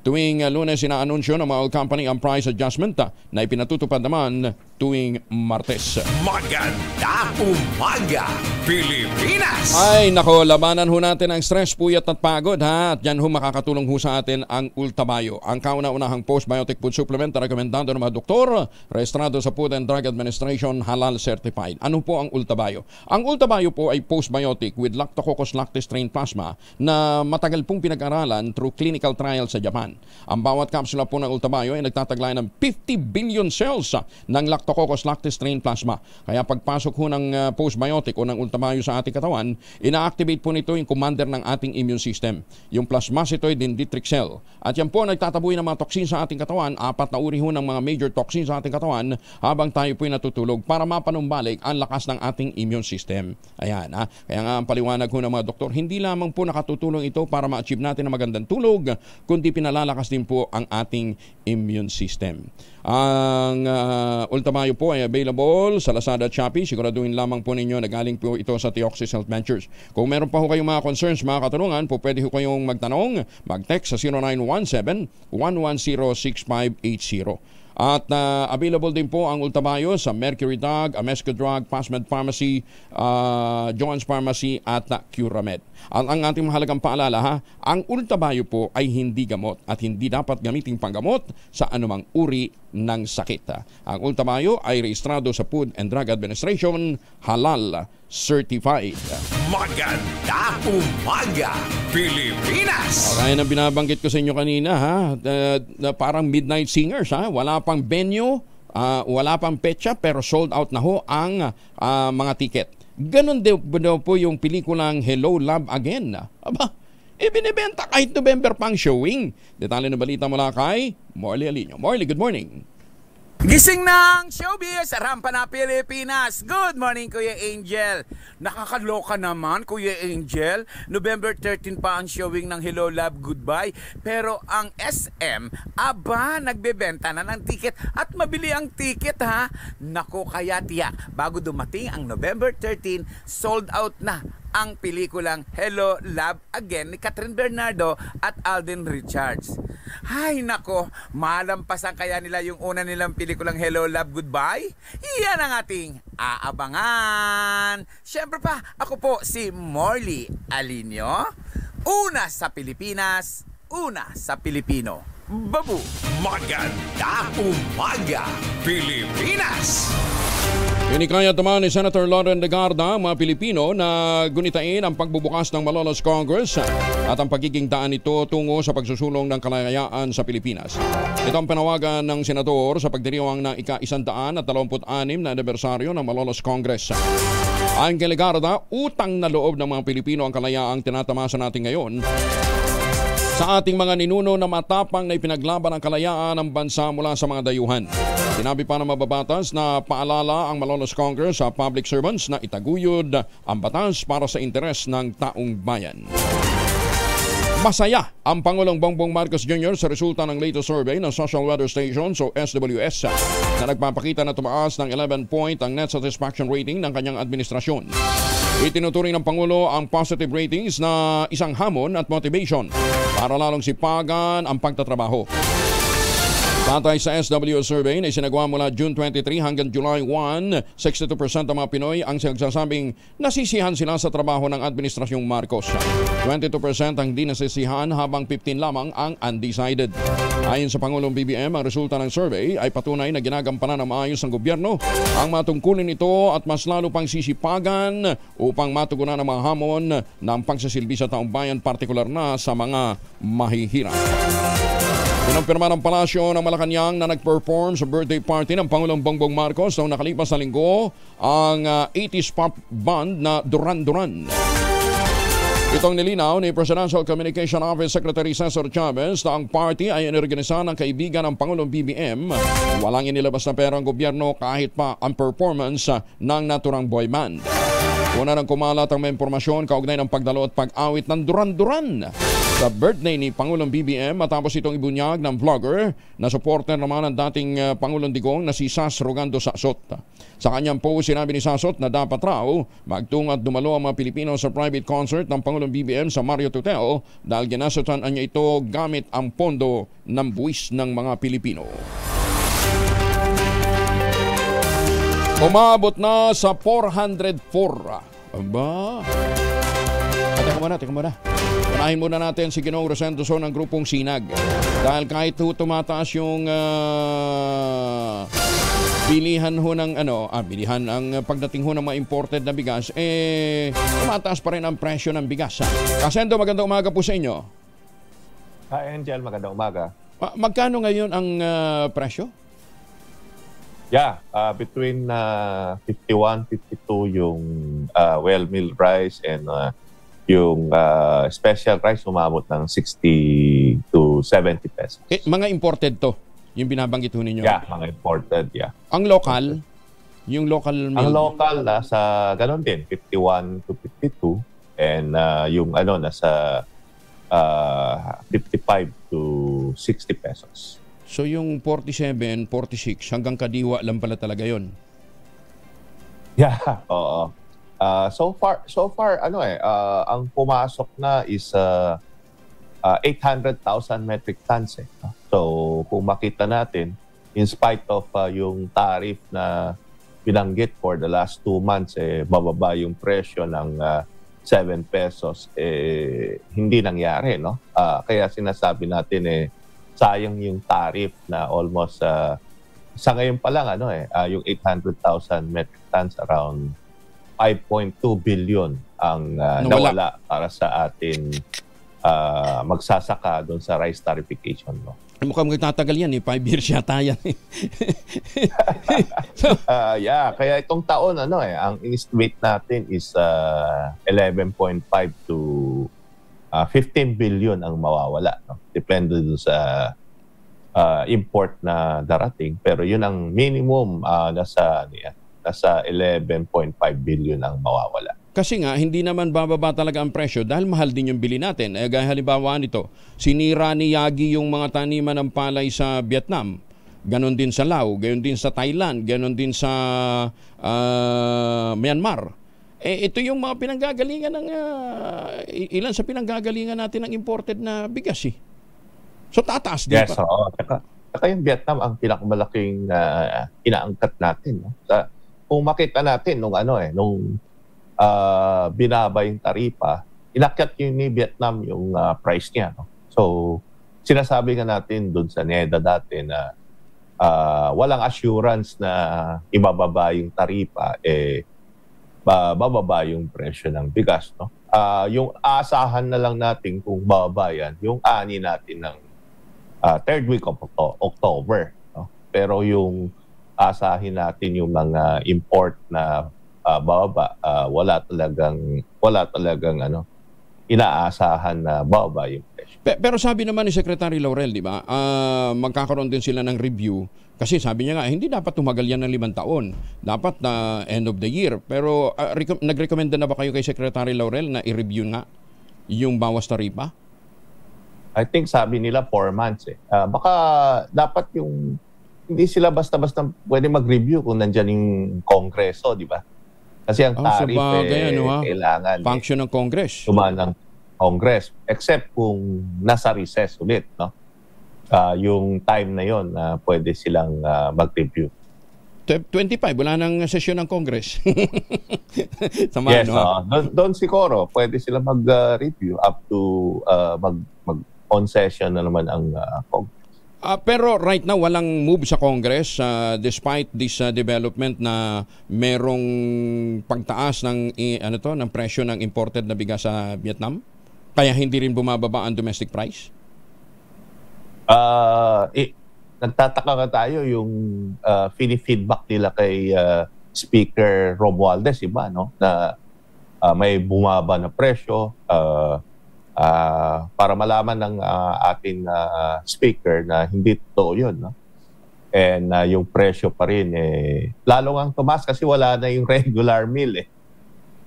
Tuwing Lunes, inaanunsyo ng mga oil company ang price adjustment na ipinatutupad naman tuwing Martes. Maganda umaga, Pilipinas! Ay, nako, labanan ho natin ang stress, puyat at pagod, ha? At yan ho makakatulong ho sa atin ang Ultabayo. Ang kauna-unahang postbiotic food supplement na rekomendado ng mga doktor, rehistrado sa Food and Drug Administration, halal certified. Ano po ang Ultabayo? Ang Ultabayo po ay postbiotic with Lactococcus lactis strain plasma na matagal pong pinag-aralan through clinical trial sa Japan. Ang bawat kapsula po ng Ultabayo ay nagtataglay ng 50 billion cells ng Lactococcus lactis strain plasma. Kaya pagpasok ho ng postbiotic o ng Ultabayo sa ating katawan, ina-activate po nito yung commander ng ating immune system, yung plasmacytoid dendritic cell. At yan po nagtataboy ng mga toxin sa ating katawan, 4 na uri ho ng mga major toxin sa ating katawan habang tayo po ay natutulog para mapanumbalik ang lakas ng ating immune system. Ayan, ha? Kaya nga ang paliwanag ho ng mga doktor, hindi lamang po nakatutulong ito para ma-achieve natin ang magandang tulog, kundi pinalala lalakas din po ang ating immune system. Ang Ultamayo po ay available sa Lazada at Shopee. Siguraduhin lamang po ninyo na galing po ito sa Theoxis Health Ventures. Kung meron pa ho kayong mga concerns, mga katanungan, po pwede ho kayong magtanong, mag-text sa 0917-110-6580. At available din po ang Ultamayo sa Mercury Drug, Amesco Drug, Pasmed Pharmacy, John's Pharmacy at Curamed. Ang ating mahalagang paalala ha, ang Ultamayo po ay hindi gamot at hindi dapat gamiting panggamot sa anumang uri ng sakit. Ang Ultamayo ay rehistrado sa Food and Drug Administration, halal certified. Maganda umaga, Pilipinas! Kaya na binabanggit ko sa inyo kanina ha, parang midnight singers ha, wala pang venue, wala pang petsa pero sold out na ho ang mga ticket. Ganon daw po yung pelikulang Hello Love Again. Aba, binibenta kahit November pang showing. Detalye ng balita mula kay Morley Alino. Morley, good morning. Gising ng showbiz, rampa na Pilipinas. Good morning, Kuya Angel. Nakakaloka naman, Kuya Angel. November 13 pa ang showing ng Hello Love Goodbye. Pero ang SM, nagbebenta na ng ticket. At mabili ang ticket ha. Naku, kaya tiyak, bago dumating ang November 13, sold out na ang pelikulang Hello Love Again ni Catherine Bernardo at Alden Richards. Hay nako, malampasan kaya nila yung una nilang pelikulang Hello Love Goodbye? Iyan ang ating aabangan. Siyempre pa, ako po si Morley Alino. Una sa Pilipinas, una sa Pilipino. Babu! Maganda umaga, Pilipinas! Inikaya naman ni Senator Lauren Legarda ang mga Pilipino na gunitain ang pagbubukas ng Malolos Congress at ang pagiging daan nito tungo sa pagsusulong ng kalayaan sa Pilipinas. Ito ang panawagan ng senador sa pagdiriwang ng ika-126 na anibersaryo ng Malolos Congress. Ayon kay Legarda, utang na loob ng mga Pilipino ang kalayaang tinatamasa natin ngayon sa ating mga ninuno na matapang na ipinaglaban ang kalayaan ng bansa mula sa mga dayuhan. Sinabi pa ng mababatas na paalala ang Malolos Congress sa public servants na itaguyod ang batas para sa interes ng taong bayan. Masaya ang Pangulong Bongbong Marcos Jr. sa resulta ng latest survey ng Social Weather Station o SWS na nagpapakita na tumaas ng 11 point ang net satisfaction rating ng kanyang administrasyon. Itinuturing ng Pangulo ang positive ratings na isang hamon at motivation para lalong sipagan ang pagtatrabaho. Batay sa SW survey na isinagawa mula June 23 hanggang July 1, 62% ng mga Pinoy ang sagsasabing nasisihan sila sa trabaho ng Administrasyong Marcos. 22% ang di nasisihan habang 15 lamang ang undecided. Ayon sa Pangulong BBM, ang resulta ng survey ay patunay na ginagampanan ng maayos ng gobyerno ang matungkulin ito at mas lalo pang sisipagan upang matugunan ang mga hamon ng pagsasilbi sa taong bayan, partikular na sa mga mahihirap. Kinumpirma ng Palasyo ng Malacanang na nag-perform sa birthday party ng Pangulong Bongbong Marcos noong nakalipas na linggo ang 80s pop band na Duran Duran. Itong nilinaw ni Presidential Communication Office Secretary Cesar Chavez na ang party ay inorganisa ng kaibigan ng Pangulong BBM. Walang inilabas na pera ang gobyerno kahit pa ang performance ng naturang boy band. Una nang kumalat ang may impormasyon kaugnay ng pagdalo at pag-awit ng Duran Duran sa birthday ni Pangulong BBM matapos itong ibunyag ng vlogger na supporter naman ng dating Pangulong Digong na si Sas Rogando Sasot. Sa kanyang post, sinabi ni Sasot na dapat raw magtungo at dumalo ang mga Pilipino sa private concert ng Pangulong BBM sa Marriott Hotel dahil ginasutan niya ito gamit ang pondo ng buwis ng mga Pilipino. Umabot na sa 404. Aba. Teka muna. Unahin muna natin si Ginoong Rosendo ng grupong Sinag. Dahil kahit tumataas yung bilihan ho ng bilihan ang pagdating ho ng mga imported na bigas, tumataas pa rin ang presyo ng bigas. Rosendo, magandang umaga po sa inyo. Angel, magandang umaga. Magkano ngayon ang presyo? Yeah, between 51, 52 yung well-milled rice and yung special rice umabot ng 60 to 70 pesos. Mga imported to, yung binabanggit ho ninyo? Yeah, mga imported, yeah. Ang local? Yung local milled? Ang local, nasa ganon din, 51 to 52. And yung nasa 55 to 60 pesos. So yung 47, 46, hanggang kadiwa lang pala talaga yon. Yeah, oo. So far ang pumasok na is 800,000 metric tons eh. So kung makita natin, in spite of yung tariff na binanggit for the last 2 months, bababa yung presyo ng 7 pesos, hindi nangyari, no? Kaya sinasabi natin, sayang yung tariff na almost, sa ngayon pa lang, yung 800,000 metric tons, around 5.2 billion ang nawala para sa atin magsasaka doon sa rice tariffication, no? Mukhang magtatagal yan 5 years yata yan yeah, kaya itong taon ang in-estimate natin is 11.5 to 15 billion ang mawawala, no? Depende doon sa import na darating, pero yun ang minimum, nasa 11.5 billion ang mawawala. Kasi nga, hindi naman bababa talaga ang presyo dahil mahal din yung bili natin. Gaya halimbawa nito, sinira ni Yagi yung mga taniman ng palay sa Vietnam. Ganon din sa Laos, ganon din sa Thailand, ganon din sa Myanmar. Ito yung mga pinanggagalingan ng ilan sa pinanggagalingan natin ng imported na bigas eh. So tataas din yes, pa. Oo. Saka yung Vietnam ang pinakamalaking inaangkat natin, no? Kung makita natin nung binaba yung taripa, inakyat yun ni Vietnam yung price niya, no? So, sinasabi nga natin doon sa NEDA dati na walang assurance na ibababa yung taripa, bababa yung presyo ng bigas, no? Yung asahan na lang natin kung bababa yan, yung ani natin ng third week of October, no? Pero yung asahin natin yung mga import na bababa, wala talagang inaasahan na bababa yung presyo. Pero sabi naman ni Secretary Laurel, di ba, magkakaroon din sila ng review kasi sabi niya nga, hindi dapat tumagal yan ng 5 taon. Dapat na end of the year. Pero nag-recommend na ba kayo kay Secretary Laurel na i-review nga yung bawas taripa? I think sabi nila 4 months eh. Baka dapat yung hindi sila basta-basta pwede mag-review kung nandyan yung Kongreso, di ba? Kasi ang tariff kailangan function ng Congress. Dumaan ng Congress. Except kung nasa recess ulit, no? Yung time na yon na pwede silang mag-review. 25, wala nang sesyon ng Congress. Yes, doon siguro pwede sila mag-review up to mag-on session na naman ang Congress. Pero right now walang move sa Congress despite this development na merong pagtaas ng ng presyo ng imported na bigas sa Vietnam. Kaya hindi rin bumababa ang domestic price. Nagtataka ka tayo yung feedback nila kay Speaker Romualdez, iba, no? Na may bumaba na presyo. Para malaman ng ating speaker na hindi totoo yun, no? And yung presyo pa rin lalo ngang tumaas kasi wala na yung regular meal eh.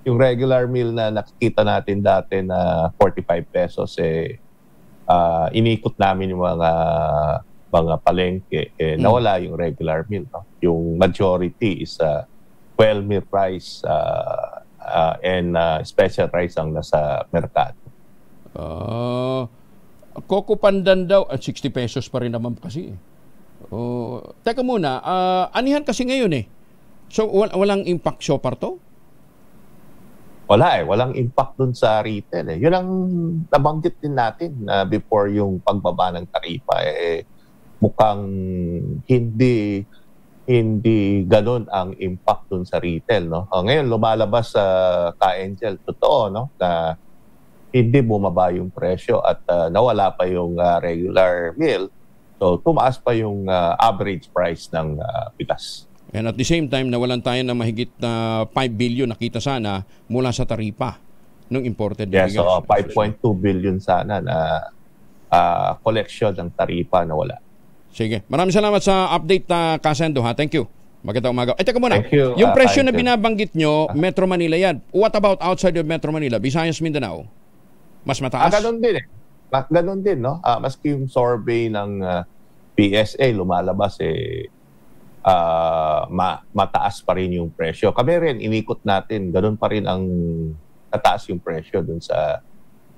Yung regular meal na nakikita natin dati na 45 pesos inikot namin yung mga palengke nawala yung regular meal, no? Yung majority is well meal price and special rice ang nasa merkado. Coco Pandan daw at 60 pesos pa rin naman kasi. Teka muna, anihan kasi ngayon eh. So walang impact so far to? Wala walang impact dun sa retail eh. Yun ang nabanggit din natin before yung pagbaba ng taripa mukhang hindi ganun ang impact dun sa retail, no? Ngayon lumalabas sa ka-Angel, totoo, no? Na hindi bumaba yung presyo at nawala pa yung regular meal. So, tumaas pa yung average price ng bigas. And at the same time, nawalan tayo ng mahigit 5 billion nakita sana mula sa taripa ng imported bigas. Yes, so 5.2 billion sana na collection ng taripa na wala. Sige. Maraming salamat sa update, Kasendo, ha? Thank you. Magandang umaga. Teka muna. Thank you. Yung presyo na binabanggit nyo, Metro Manila yan. What about outside of Metro Manila? Visayas, Mindanao? Mas mataas? Ganun din eh. Ganon din, no? Maski yung survey ng PSA lumalabas, mataas pa rin yung presyo. Kami rin, inikot natin, ganun pa rin ang tataas yung presyo dun sa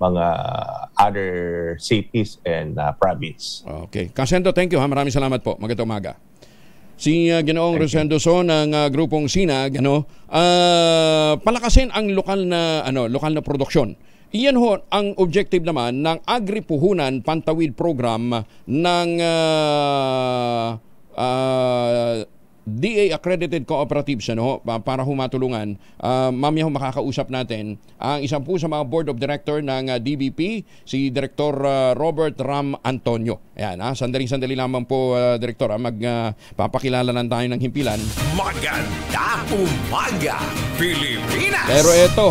mga other cities and province. Okay. Kasendo, thank you ha. Maraming salamat po. Magandang umaga. Si Ginoong Rosendo So ng grupong Sinag, palakasin ang lokal na produksyon. Iyan ho ang objective naman ng Agri-Puhunan Pantawid Program ng DA-accredited cooperatives para humatulungan. Mamaya makakausap natin ang isang po sa mga board of director ng DBP, si Director Robert Ram Antonio. Ayan, sandali lamang po, Director, magpapakilala lang tayo ng himpilan. Maganda umaga, Pilipinas! Pero ito,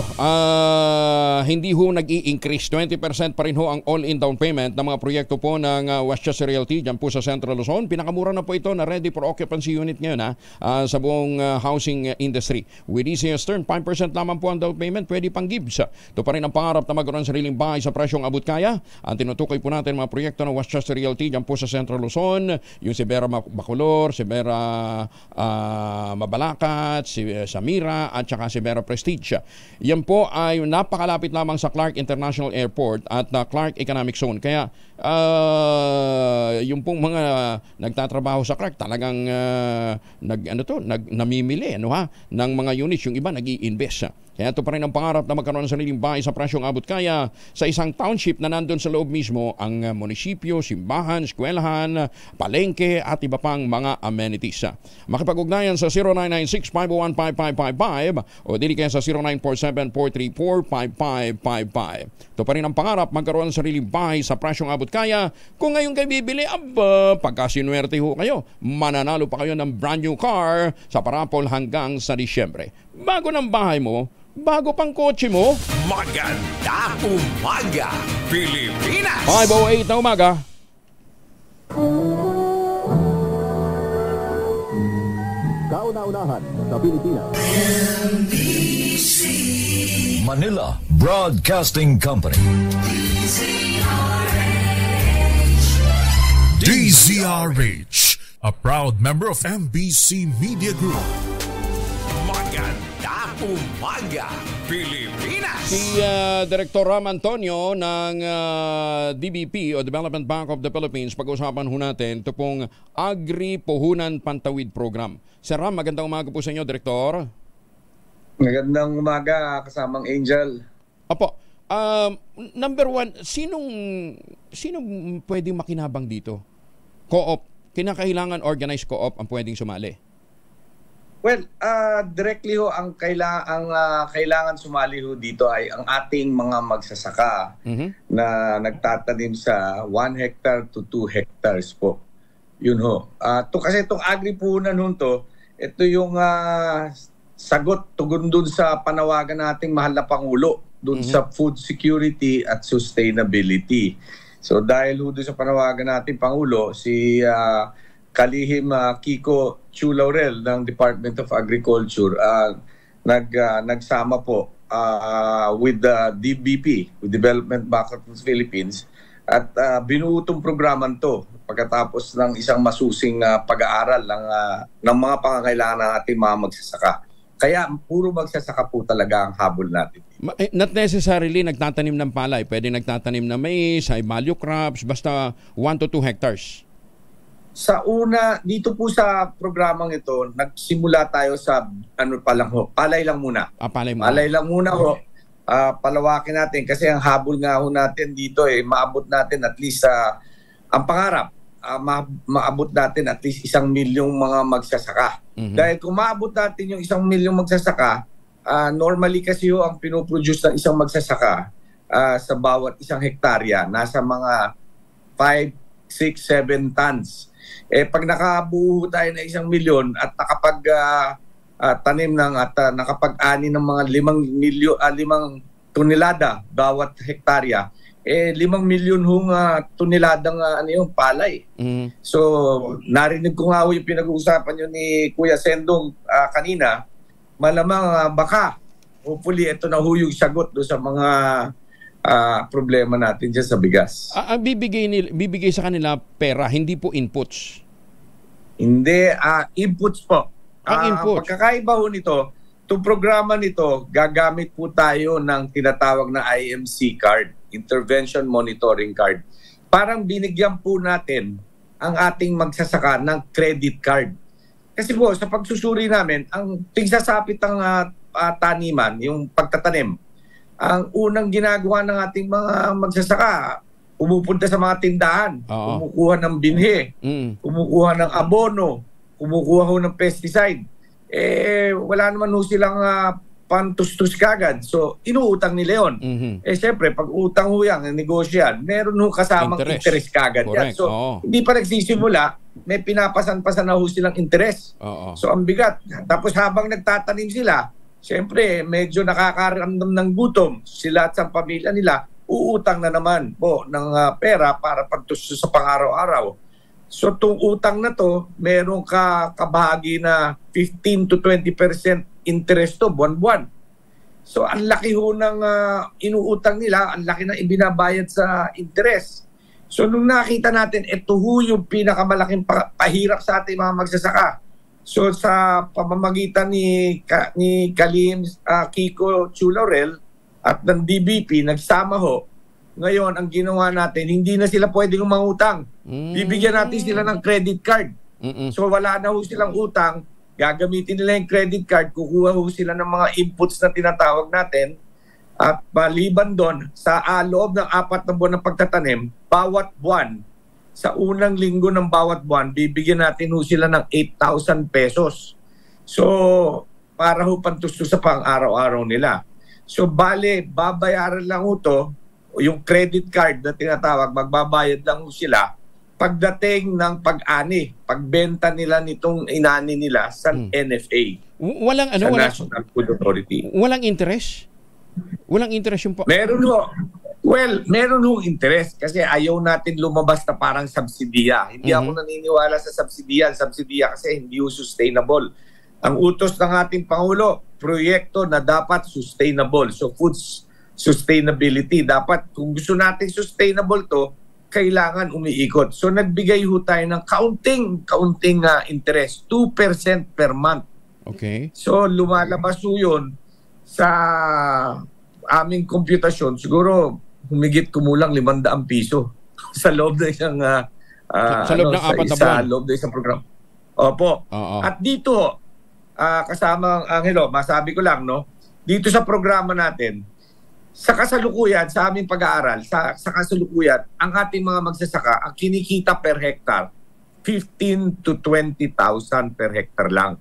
hindi ho nag-i-increase. 20% pa rin ho ang all-in down payment ng mga proyekto po ng Westchester Realty dyan po sa Central Luzon. Pinakamura na po ito na ready for occupancy unit ngayon sa buong housing industry. With easy term, 5% lamang po ang down payment, pwede pang gives. Ito pa rin ang pangarap na magkaroon ng sariling bahay sa presyong abot kaya. Ang tinutukoy po natin mga proyekto ng Westchester Realty dyan po sa Central Luzon, yung si Vera Bacolor, si Vera Mabalacat, si Samira at saka si Vera Prestige. Yan po ay napakalapit lamang sa Clark International Airport at Clark Economic Zone. Kaya yung pong mga nagtatrabaho sa Clark talagang namimili ng mga units, yung iba nag-i-invest. Kaya ito pa rin ang pangarap na magkaroon ng sariling bahay sa presyong abot kaya sa isang township na nandun sa loob mismo ang munisipyo, simbahan, eskwelahan, palengke at iba pang mga amenities. Makipag-ugnayan sa 0996-501-5555 o dili kaya sa 0947-434-5555. Ito pa rin ang pangarap magkaroon ng sariling bahay sa presyong abot kaya. Kung ngayon kayo bibili, pagkasinwerte ho kayo, mananalo pa kayo ng brand new car sa parapol hanggang sa Disyembre. Bago ng bahay mo, bago pang kotse mo. Maganda umaga, Pilipinas! 5:08 na umaga. Kauna-unahan sa Pilipinas. NBC Manila Broadcasting Company. DZRH, a proud member of MBC Media Group. Maganda umaga, Pilipinas! Si Director Ram Antonio ng DBP o Development Bank of the Philippines, pag-usapan ho natin ito pong Agri-Puhunan Pantawid Program. Sir Ram, magandang umaga po sa inyo, Director. Magandang umaga, kasamang Angel. Opo. Number one, sinong pwedeng makinabang dito? Co-op. Kinakailangan organized co-op ang pwedeng sumali? Well, directly ho ang kailangan sumali ho dito ay ang ating mga magsasaka na nagtatanim sa 1 hectare to 2 hectares po. Yun ho. Kasi itong Agri-Puhunan ho ito yung sagot tugon dun sa panawagan nating mahal na Pangulo dun sa food security at sustainability. So dahil ho dun sa panawagan nating Pangulo, si Kalihim Kiko Chu Laurel ng Department of Agriculture nagsama po with the DBP, with Development Bank of the Philippines, at binuo itong programan to pagkatapos ng isang masusing pag-aaral ng mga pangangailangan ng ating mga magsasaka. Kaya puro magsasaka po talaga ang habol natin. Not necessarily nagtatanim ng palay. Pwede nagtatanim ng mais, ay value crops, basta 1 to 2 hectares. Sa una, dito po sa programang ito, nagsimula tayo sa palay lang muna. Palay lang muna ho. Palawakin natin kasi ang habol nga ho natin dito maabot natin at least ang pangarap, maabot natin at least 1 milyong mga magsasaka. Dahil kung maabot natin yung 1 milyong magsasaka, normally kasi ho ang pinoproduce ng isang magsasaka sa bawat 1 hektarya, nasa mga 5, 6, 7 tons. Pag nakabuo tayo ng 1 milyon at nakapag-tanim at nakapag-ani ng mga 5 tonelada bawat hektarya, 5 milyon hong toneladang palay. So, narinig ko nga yung pinag-uusapan nyo ni Kuya Sendong kanina, malamang baka, hopefully ito na yung sagot do sa mga problema natin dyan sa bigas. Bibigay sa kanila pera, hindi po inputs? Hindi, inputs po. Inputs. Pagkakaiba ho nito, itong programa nito, gagamit po tayo ng tinatawag na IMC card, Intervention Monitoring Card. Parang binigyan po natin ang ating magsasaka ng credit card. Kasi po, sa pagsusuri namin, ang pigsasapit ng taniman, yung pagtatanim, ang unang ginagawa ng ating mga magsasaka, pumupunta sa mga tindahan, kumukuha ng binhi, kumukuha ng abono, kumukuha ho ng pesticide. Wala naman ho silang pantustus kagad. So, inuutang nila yun. Siyempre, pag utang ho yan, negosyo yan, meron ho kasamang interest kagad yan. So, hindi pa nagsisimula, may pinapasan-pasan na ho silang interest. So, ang bigat. Tapos habang nagtatanim sila, siyempre, medyo nakakaramdam ng gutom. Sila at sa pamilya nila, uutang na naman po ng pera para pagtustos sa pang-araw-araw. So, itong utang na to, meron kabahagi na 15 to 20% interest to buwan-buwan. So, ang laki ho ng inuutang nila, ang laki na ibinabayad sa interest. So, nung nakita natin, ito ho yung pinakamalaking pahirap sa ating mga magsasaka. So, sa pamamagitan ni Kalim Kiko Chulaurel at ng DBP, nagsama ho. Ngayon, ang ginawa natin, hindi na sila pwedeng mangutang. Bibigyan natin sila ng credit card. So wala na ho silang utang, gagamitin nila yung credit card, kukuha ho sila ng mga inputs na tinatawag natin. At maliban doon, sa loob ng 4 na buwan ng pagtatanim, bawat buwan, sa unang linggo ng bawat buwan, bibigyan natin ho sila ng 8,000 pesos. So, para ho pantustos sa pang-araw-araw nila. So, bale, babayaran lang ho to, yung credit card na tinatawag, magbabayad lang sila pagdating ng pag-ani, pagbenta nila nitong inani nila sa NFA. Walang sa National Food Authority. Walang interest? Walang interest yung Meron ho. Well, meron ho interest kasi ayaw natin lumabas na parang subsidiya. Hindi ako naniniwala sa subsidiya. Subsidiya kasi hindi ho sustainable. Ang utos ng ating Pangulo, proyekto na dapat sustainable. So foods sustainability. Dapat, kung gusto natin sustainable to, kailangan umiikot. So, nagbigay ho tayo ng kaunting interest. 2% per month. Okay. So, lumalabas ho yun sa aming komputasyon. Siguro, humigit kumulang 500 piso sa loob ng isang sa loob ng 4 na buwan. Sa loob ng isang program. Opo. At dito, kasama ang Angelo, masabi ko lang, no? Dito sa programa natin, sa kasalukuyan, sa aming pag-aaral, sa kasalukuyan, ang ating mga magsasaka, ang kinikita per hektar, 15 to 20,000 per hektar lang.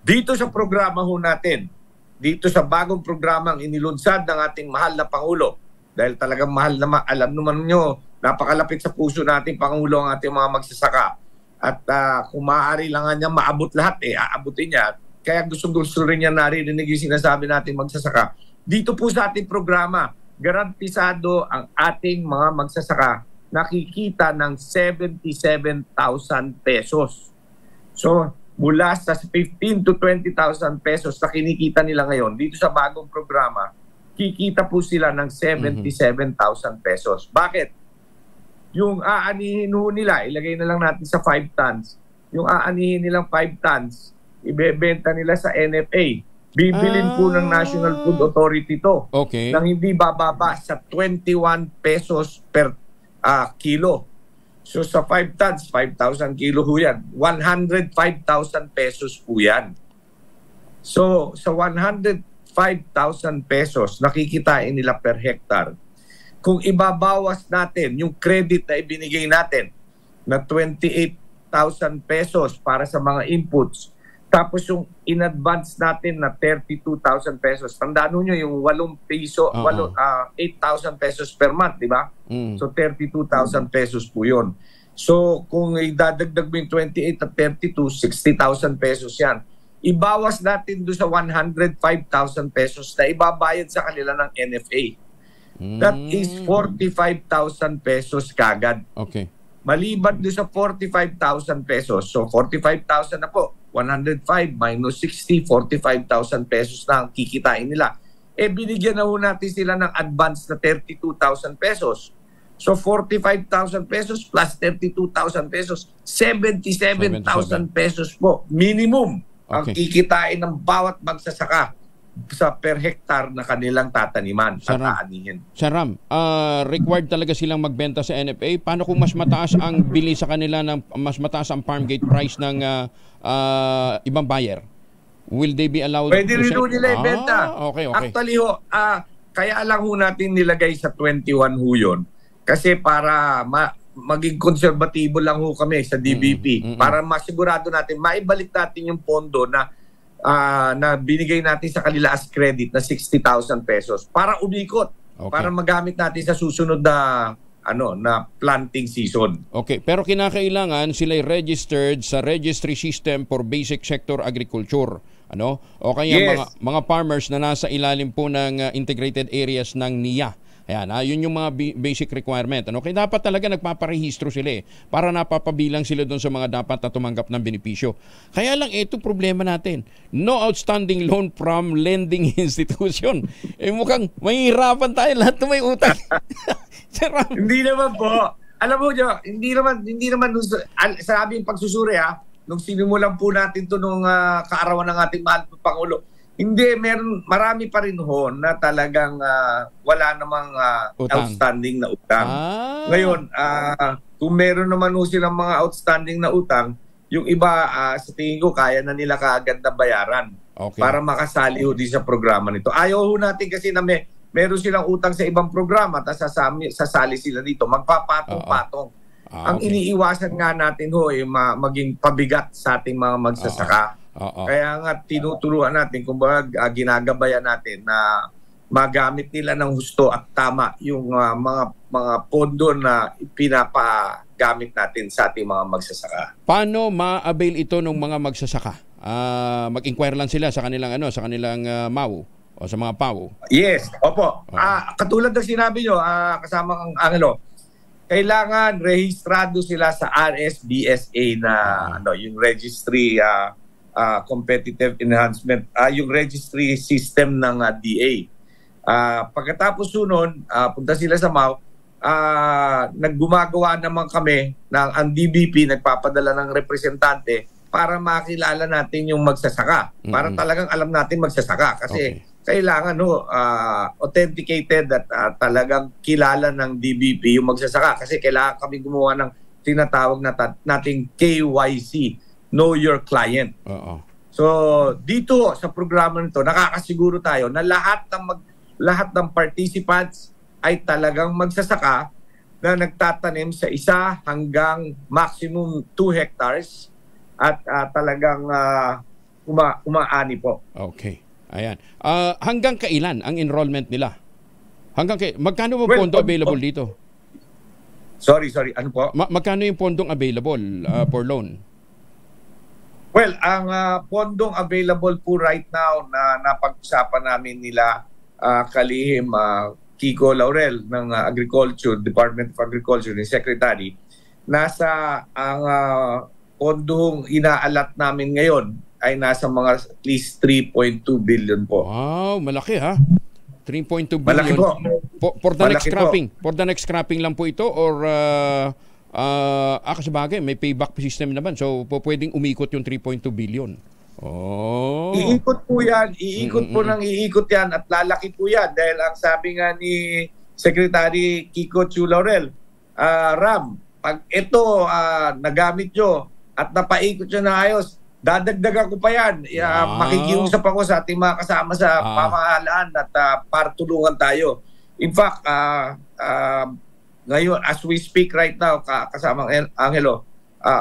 Dito sa programa ho natin, dito sa bagong programang inilunsad ng ating mahal na Pangulo, dahil talagang mahal na alam naman nyo, napakalapit sa puso nating Pangulo ang ating mga magsasaka. At kung maaari lang nga niya maabot lahat, aabutin niya. Kaya gusto rin niya narinig yung sinasabi natin magsasaka. Dito po sa ating programa, garantisado ang ating mga magsasaka nakikita ng 77,000 pesos. So, mula sa 15 to 20,000 pesos na kinikita nila ngayon, dito sa bagong programa, kikita po sila ng 77,000 pesos. Bakit? Yung aanihin nila, ilagay na lang natin sa 5 tons. Yung aanihin nilang 5 tons, ibebenta nila sa NFA. Bibilin po ng National Food Authority to. Okay. Nang hindi bababa sa 21 pesos per kilo. So sa 5 tons, 5,000 kilo po yan. 105,000 pesos po yan. So sa 105,000 pesos, nakikitain nila per hectare. Kung ibabawas natin yung credit na ibinigay natin na 28,000 pesos para sa mga inputs, tapos yung in-advance natin na 32,000 pesos. Tandaan nyo yung 8,000 pesos per month, di ba? So 32,000 pesos po yun. So kung idadagdag mo yung 28 at 32, 60,000 pesos yan. Ibawas natin doon sa 105,000 pesos na ibabayad sa kanila ng NFA. That is 45,000 pesos kagad. Okay. Maliban doon sa 45,000 pesos, so 45,000 na po, 105 minus 60, 45,000 pesos na ang kikitain nila. binigyan na ho natin sila ng advance na 32,000 pesos. So 45,000 pesos plus 32,000 pesos, 77,000 pesos po minimum ang kikitain ng bawat magsasaka sa per hektar na kanilang tataniman at aanihin. Sir Ram, required talaga silang magbenta sa NFA. Paano kung mas mataas ang bili sa kanila, mas mataas ang farm gate price ng ibang buyer? Will they be allowed? Pwede rin nila ibenta. Okay. Actually kaya lang ho natin nilagay sa 21 ho yun. Kasi para maging konserbatibo lang ho kami sa DBP. Para masigurado natin, maibalik natin yung pondo na binigay natin sa kanila as credit na 60,000 pesos para umikot. Para magamit natin sa susunod na planting season. Okay, pero kinakailangan sila'y registered sa Registry System for Basic Sector Agriculture. O kaya mga farmers na nasa ilalim po ng integrated areas ng NIA. Ayan, yun yung mga basic requirement. Kaya dapat talaga nagpaparehistro sila para napapabilang sila doon sa mga dapat na tumanggap ng benepisyo. Kaya lang ito problema natin. No outstanding loan from lending institution. Mukhang mahihirapan tayo lahat na may utang. Hindi naman po. Alam mo nyo, hindi naman sa aming pagsusuri nung sinimulan po natin to nung kaarawan ng ating mahal na Pangulo. Hindi, marami pa rin ho na talagang wala namang outstanding na utang. Ngayon, kung meron naman ho silang mga outstanding na utang, yung iba sa tingin ko kaya na nila kaagad na bayaran para makasali ho din sa programa nito. Ayaw ho natin kasi na meron silang utang sa ibang programa at sasali sila dito. Magpapatong-patong. Ang iniiwasan nga natin ho maging pabigat sa ating mga magsasaka. Kaya nga tinuturuan natin, kumbaga ginagabayan natin na magamit nila ng husto at tama yung mga pondo na pinapagamit natin sa ating mga magsasaka. Paano ma-avail ito ng mga magsasaka? Mag-inquire lang sila sa kanilang MAU o sa mga PAU? Yes, opo. Katulad ng sinabi nyo, kasama ang Angelo, kailangan rehistrado sila sa RSBSA na yung registry competitive enhancement, yung registry system ng DA. Pagkatapos sunon, punta sila sa MAU, naggumagawa naman kami ang DBP, nagpapadala ng representante para makilala natin yung magsasaka. Para talagang alam natin magsasaka. Kasi kailangan authenticated at talagang kilala ng DBP yung magsasaka. Kasi kailangan kami gumawa ng tinatawag nating KYC. Know your client. So dito sa programa nito nakakasiguro tayo na lahat ng participants ay talagang magsasaka na nagtatanim sa 1 hanggang maximum 2 hectares at talagang umaani po. Okay. Ayan. Hanggang kailan ang enrollment nila? Magkano ang pondo available dito? Sorry, ano po? Magkano yung pondong available for loan? Well, ang pondong available po right now na napag-usapan namin nila kalihim Kiko Laurel ng Department of Agriculture, ni Secretary, nasa ang pondong inaalat namin ngayon ay nasa mga at least 3.2 billion po. Wow, malaki 3.2 billion. Malaki po. For the next cropping. For the next cropping lang po ito or kasi bagay, may payback system naman. So, pwedeng umikot yung 3.2 billion. Iikot po yan. Iikot yan at lalaki po yan. Dahil ang sabi nga ni Secretary Kiko Chu Laurel, Ram, pag ito nagamit nyo at napaikot nyo na ayos, dadagdagan ko pa yan. Makikiusap ako sa ating mga kasama sa pamahalaan at para tulungan tayo. In fact, ngayon, as we speak right now, kasamang Angelo,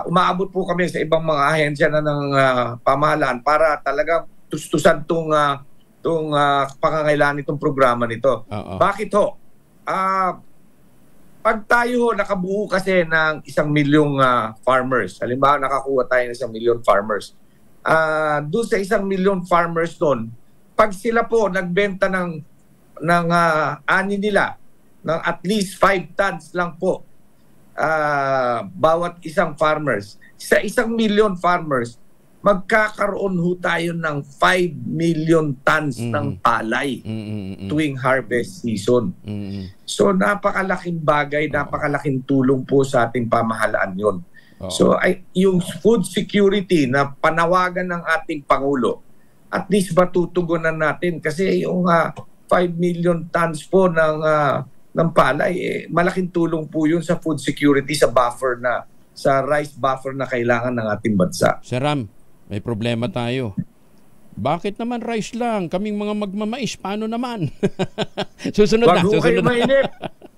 umaabot po kami sa ibang mga ahensya na ng pamahalaan para talagang tustusan itong pangangailangan nitong programa nito. Bakit ho? Pag tayo nakabuo kasi ng 1 milyong farmers, halimbawa nakakuha tayo ng 1 million farmers, doon sa 1 million farmers doon, pag sila po nagbenta ng ani nila, ng at least 5 tons lang po bawat isang farmers. Sa 1 million farmers, magkakaroon ho tayo ng 5 million tons ng palay tuwing harvest season. So napakalaking bagay, napakalaking tulong po sa ating pamahalaan yun. So yung food security na panawagan ng ating Pangulo, at least matutugunan natin kasi yung 5 million tons po ng palay, malaking tulong po yun sa food security, sa buffer na, sa rice buffer na kailangan ng ating bansa. Sir Ram, may problema tayo. Bakit naman rice lang? Kaming mga magmamais, paano naman? Susunod na.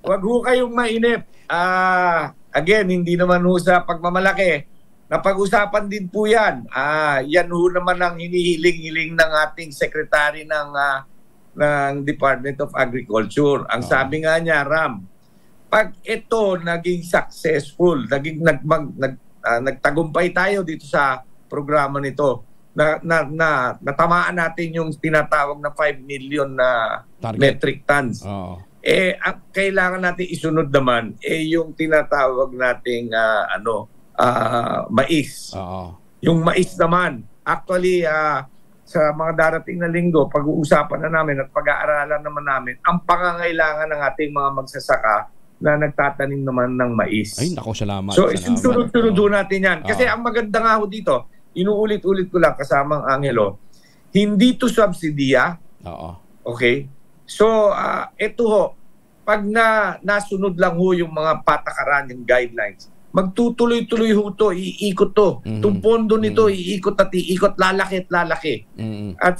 Wag ho kayong mainip. Again, hindi naman ho sa pagmamalaki. Napag-usapan din po yan. Yan ho naman ang hinihiling-hiling ng ating secretary ng Department of Agriculture. Ang sabi nga niya, Ram, pag ito naging successful, nagtagumpay tayo dito sa programa nito, natamaan natin yung tinatawag na 5 million na metric tons. Kailangan natin isunod naman yung tinatawag nating mais. Yung mais naman, actually sa mga darating na linggo, pag-uusapan na namin at pag-aaralan naman namin ang pangangailangan ng ating mga magsasaka na nagtatanim naman ng mais. Ay, nako, salamat. So, sunod-sunod natin yan. Kasi ang maganda nga ho dito, inuulit-ulit ko lang kasamang Angelo, hindi to subsidiya. Okay? So, ito ho, pag nasunod lang ho yung mga patakaran, yung guidelines, magtutuloy-tuloy ho to, iikot to. Itong pondo nito, iikot at iikot, lalaki at lalaki. At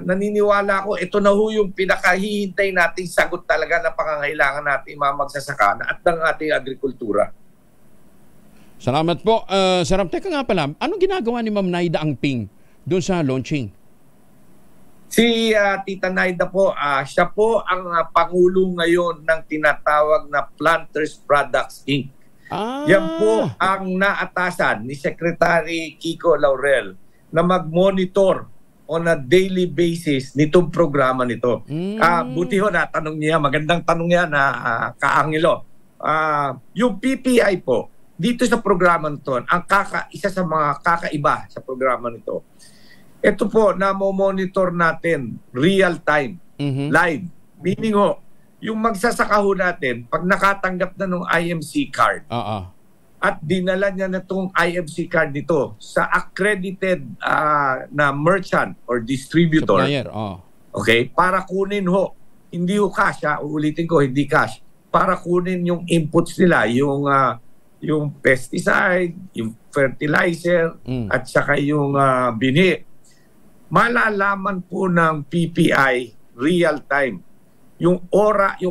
naniniwala ko, ito na ho yung pinakahihintay nating sagot talaga na pangangailangan natin mga magsasaka at ng ating agrikultura. Salamat po. Sir Ram, teka nga pala, anong ginagawa ni Ma'am Naida Angping doon sa launching? Si Tita Naida po, siya po ang Pangulo ngayon ng tinatawag na Planters Products Inc. Yan po ang naatasan ni Secretary Kiko Laurel na mag-monitor on a daily basis nitong programa nito. Buti ho na tanong niya, magandang tanong niya na Kaangelo. Yung PPI po, dito sa programa nito, isa sa mga kakaiba sa programa nito, ito po, na-monitor natin real time, live. Meaning ho, yung magsasaka ho natin, pag nakatanggap na ng IMC card, at dinala niya na itong IMC card nito sa accredited na merchant or distributor, supplier, okay, para kunin ho, hindi ho cash, uulitin ko, hindi cash, para kunin yung inputs nila, yung pesticide, yung fertilizer, at saka yung binhi. Malalaman po ng PPI real time yung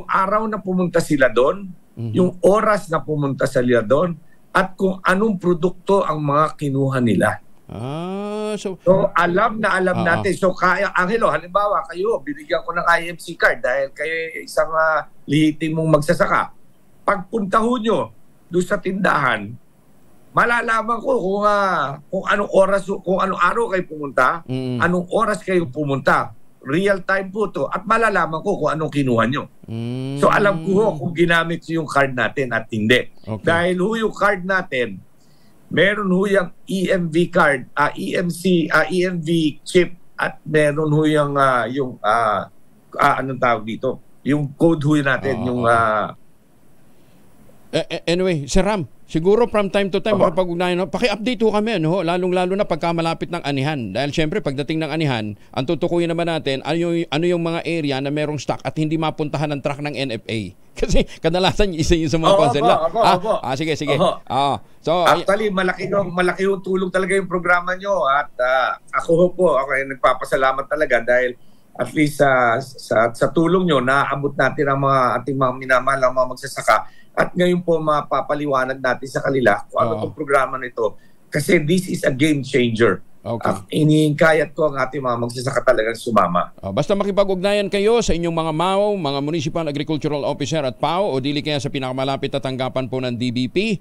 araw na pumunta sila doon, yung oras na pumunta sila doon, at kung anong produkto ang mga kinuha nila. So alam natin. So kaya, Angelo, halimbawa kayo, binigyan ko ng IMC card dahil kayo isang lihiting mong magsasaka. Pagpunta ho nyo doon sa tindahan, malalaman ko kung anong oras, kung anong araw kayo pumunta, anong oras kayo pumunta. Real time po to at malalaman ko kung anong kinuha nyo. So alam ko ho kung ginamit yung card natin at hindi. Dahil ho yung card natin, meron ho yung EMV card, EMV chip at meron ho yung anong tawag dito? Yung code ho natin, yung anyway, Sir Ram, siguro from time to time makapag-ugnayan, paki-update ho kami, lalong-lalo na pagka malapit ng anihan. Dahil syempre, pagdating ng anihan, ang tutukuyin naman natin, ano yung mga area na merong stock at hindi mapuntahan ng truck ng NFA. Kasi kadalasan isa yung sa mga concern lang. Sige. So, actually, malaki yung tulong talaga yung programa nyo. At ako ay nagpapasalamat talaga dahil at least sa tulong nyo, naabot natin ang ating mga minamahal ang mga magsasaka. At ngayon po mapapaliwanag natin sa kanila kung ano itong programa nito. Kasi this is a game changer. Iniingkayat ko ang ating mga magsasaka talagang sumama. Basta makipag-ugnayan kayo sa inyong mga MAO, mga Municipal Agricultural Officer at PAO o dili kaya sa pinakamalapit na tanggapan po ng DBP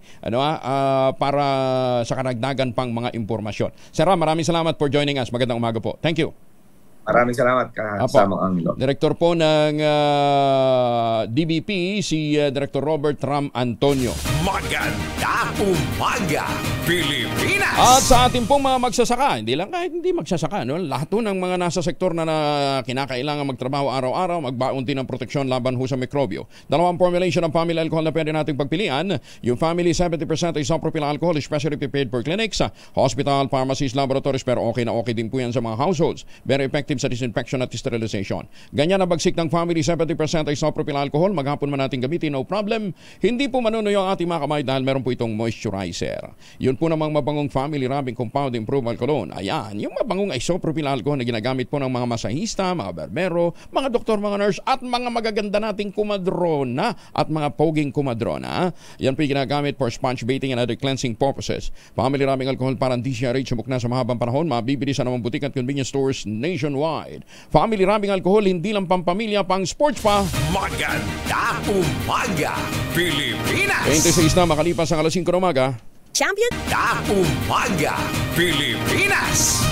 para sa karagdagan pang mga impormasyon. Sir Ram, maraming salamat for joining us. Magandang umaga po. Thank you. Maraming salamat kasamang Angelo. Direktor po ng DBP, si Director Robert Ram Antonio. Magandang umaga, Pilipinas! At sa ating pong mga magsasaka, hindi lang kahit hindi magsasaka, no? Lahat po ng mga nasa sektor na kinakailangan magtrabaho araw-araw, magbaon din ng proteksyon laban ho sa mikrobyo. Dalawang formulation ng family alcohol na pwede nating pagpilian. Yung family 70% isopropyl alcohol, especially prepared for clinics, hospital, pharmacies, laboratories, pero okay na okay din po yan sa mga households. Very effective sa disinfection at sterilization. Ganyan na bagsik ng family 70% isopropyl alcohol, maghapon man natin gamitin, no problem. Hindi po manunuyo ang ating mga kamay dahil meron po itong moisturizer. Yun po namang mabangong family rubbing compound improvement cologne. Ayan, yung mabangong isopropyl alcohol na ginagamit po ng mga masahista, mga barbero, mga doktor, mga nurse, at mga magaganda nating kumadrona at mga poging kumadrona. Yan po yung ginagamit for sponge baiting and other cleansing purposes. Family rubbing alcohol parang DCRH sumuk na sa mahabang panahon, mabibili sa namang butik at convenience stores nationwide. Family rubbing alcohol, hindi lang pampamilya, pang sports pa. Magandang umaga, Pilipinas! 26 na makalipas ang alas 5 ng umaga. Champion! Magandang umaga, Pilipinas!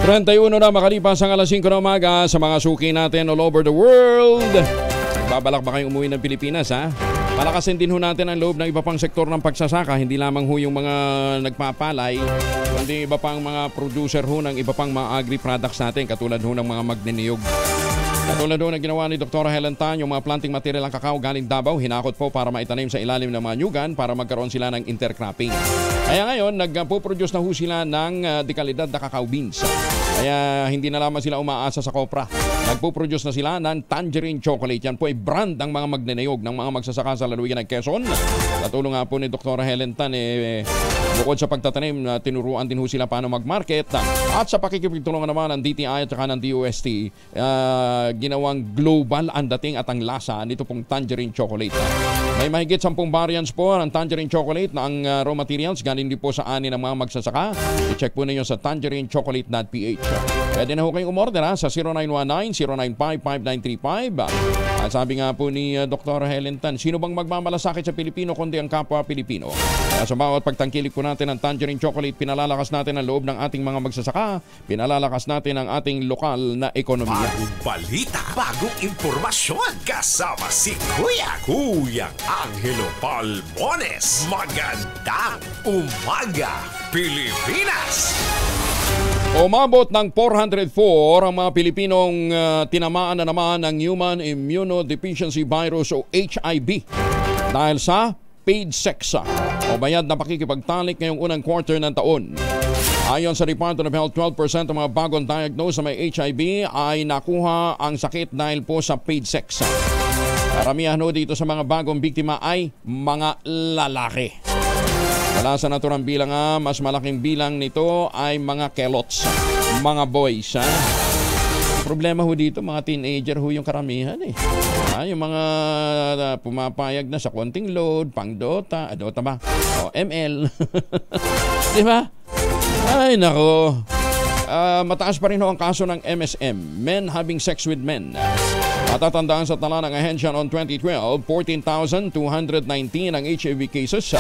31 na makalipas ang alas 5 ng umaga sa mga suki natin all over the world. Babalak ba kayong umuwi ng Pilipinas, ha? Palakasin din ho natin ang loob ng iba pang sektor ng pagsasaka. Hindi lamang ho yung mga nagpapalay, kundi iba pang mga producer ho ng iba pang mga agri-products natin, katulad ho ng mga magniniyog. Katulad ho na ginawa ni Dr. Helen Tan, yung mga planting material ng kakao galing Davao, hinakot po para maitanim sa ilalim ng mga nyugan para magkaroon sila ng intercropping. Kaya ngayon, nagpo-produce na ho sila ng dekalidad na kakao beans. Kaya hindi na lamang sila umaasa sa kopra. Nagpo-produce na sila ng tangerine chocolate. Yan po ay brand ng mga magniniyog ng mga magsasaka sa lalawigan ng Quezon. Katulong nga po ni Dr. Helen Tan, bukod sa pagtatanim, tinuruan din ho sila paano mag-market. At sa pakikipagtulungan naman ng DTI at saka ng DOST, ginawang global ang dating at ang lasa nito pong tangerine chocolate. May mahigit 10 variants po ng tangerine chocolate na ang raw materials galing din po sa ani ng mga magsasaka. I-check po ninyo sa tangerinechocolate.ph. Pwede na ho kayong umorder sa 0919-095-5935. At sabi nga po ni Dr. Helen Tan, sino bang magmamalasakit sa Pilipino kundi ang kapwa Pilipino? Kaya sa bawat pagtangkilik po natin ng tangerine chocolate, pinalalakas natin ang loob ng ating mga magsasaka, pinalalakas natin ang ating lokal na ekonomiya. Bagong balita, bagong impormasyon, kasama si Kuya Angelo Palmones. Magandang umaga, Pilipinas! Umabot ng 404 ang mga Pilipinong tinamaan na naman ng Human Immunodeficiency Virus o HIV dahil sa paid sex o bayad na pakikipagtalik ngayong unang quarter ng taon. Ayon sa Department of Health, 12% ng mga bagong diagnosed na may HIV ay nakuha ang sakit dahil po sa paid sex. Karamihan dito sa mga bagong biktima ay mga lalaki. Wala sa naturang bilang, mas malaking bilang nito ay mga kelots, mga boys. Problema ho dito, mga teenager ho yung karamihan yung mga pumapayag na sa konting load, pang Dota ba? O ML. Di ba? Ay nako. Mataas pa rin ho ang kaso ng MSM, men having sex with men. Matatandaan sa tala ng ahensya noong 2012, 14,219 ang HIV cases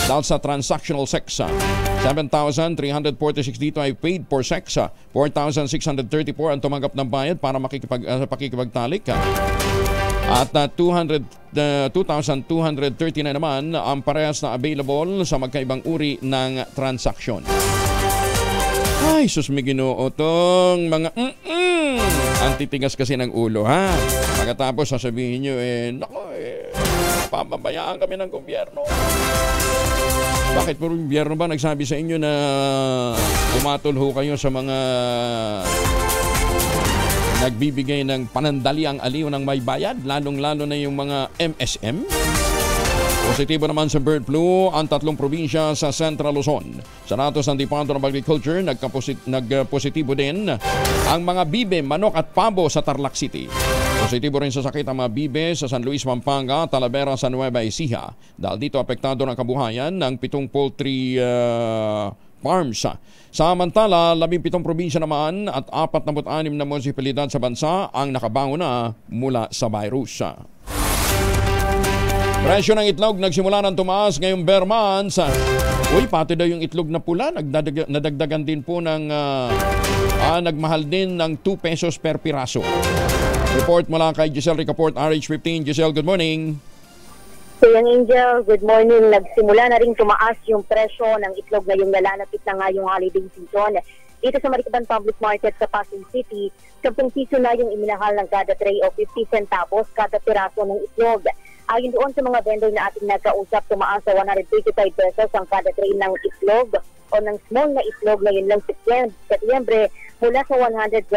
dahil sa transactional sex. 7,346 dito ay paid for sex. 4,634 ang tumanggap ng bayad para pakikipagtalik. At 2,239 naman ang parehas na available sa magkaibang uri ng transaksyon. Ay, sus may Ginoo tong mga ang titigas kasi ng ulo, ha? Pagkatapos sasabihin nyo, papabayaan kami ng gobyerno. Bakit po gobyerno ba nagsabi sa inyo na umatol ho kayo sa mga nagbibigay ng panandaliang aliw ng may bayad, lalong-lalo na yung mga MSM? Positibo naman sa bird flu ang 3 probinsya sa Central Luzon. Sa datos ng Department of Agriculture, nagpositibo din ang mga bibe, manok at pabo sa Tarlac City. Positibo rin sa sakit ang mga bibe sa San Luis, Pampanga, Talavera, San Nueva Ecija. Dahil dito apektado ng kabuhayan ng 7 poultry farms. Samantala, 17 probinsya naman at 46 na munisipalidad sa bansa ang nakabango na mula sa virus. Presyo ng itlog nagsimula ng tumaas ngayong bare months. Uy, pati daw yung itlog na pula, nadagdagan din po ng nagmahal din ng 2 pesos per piraso. Report mula kay Giselle Ricaport, RH15. Giselle, good morning. Kuya Angel, good morning. Nagsimula na rin tumaas yung presyo ng itlog ngayong nalalapit na nga yung holiday season. Dito sa Marikina Public Market sa Pasig City, 10 piso na yung iminahal ng kada tray o 50 centavos kada piraso ng itlog. Ayon doon sa mga vendor na ating nagkausap, tumaas sa 135 pesos ang kada tray ng itlog o ng small na itlog ngayon lang Setyembre mula sa 125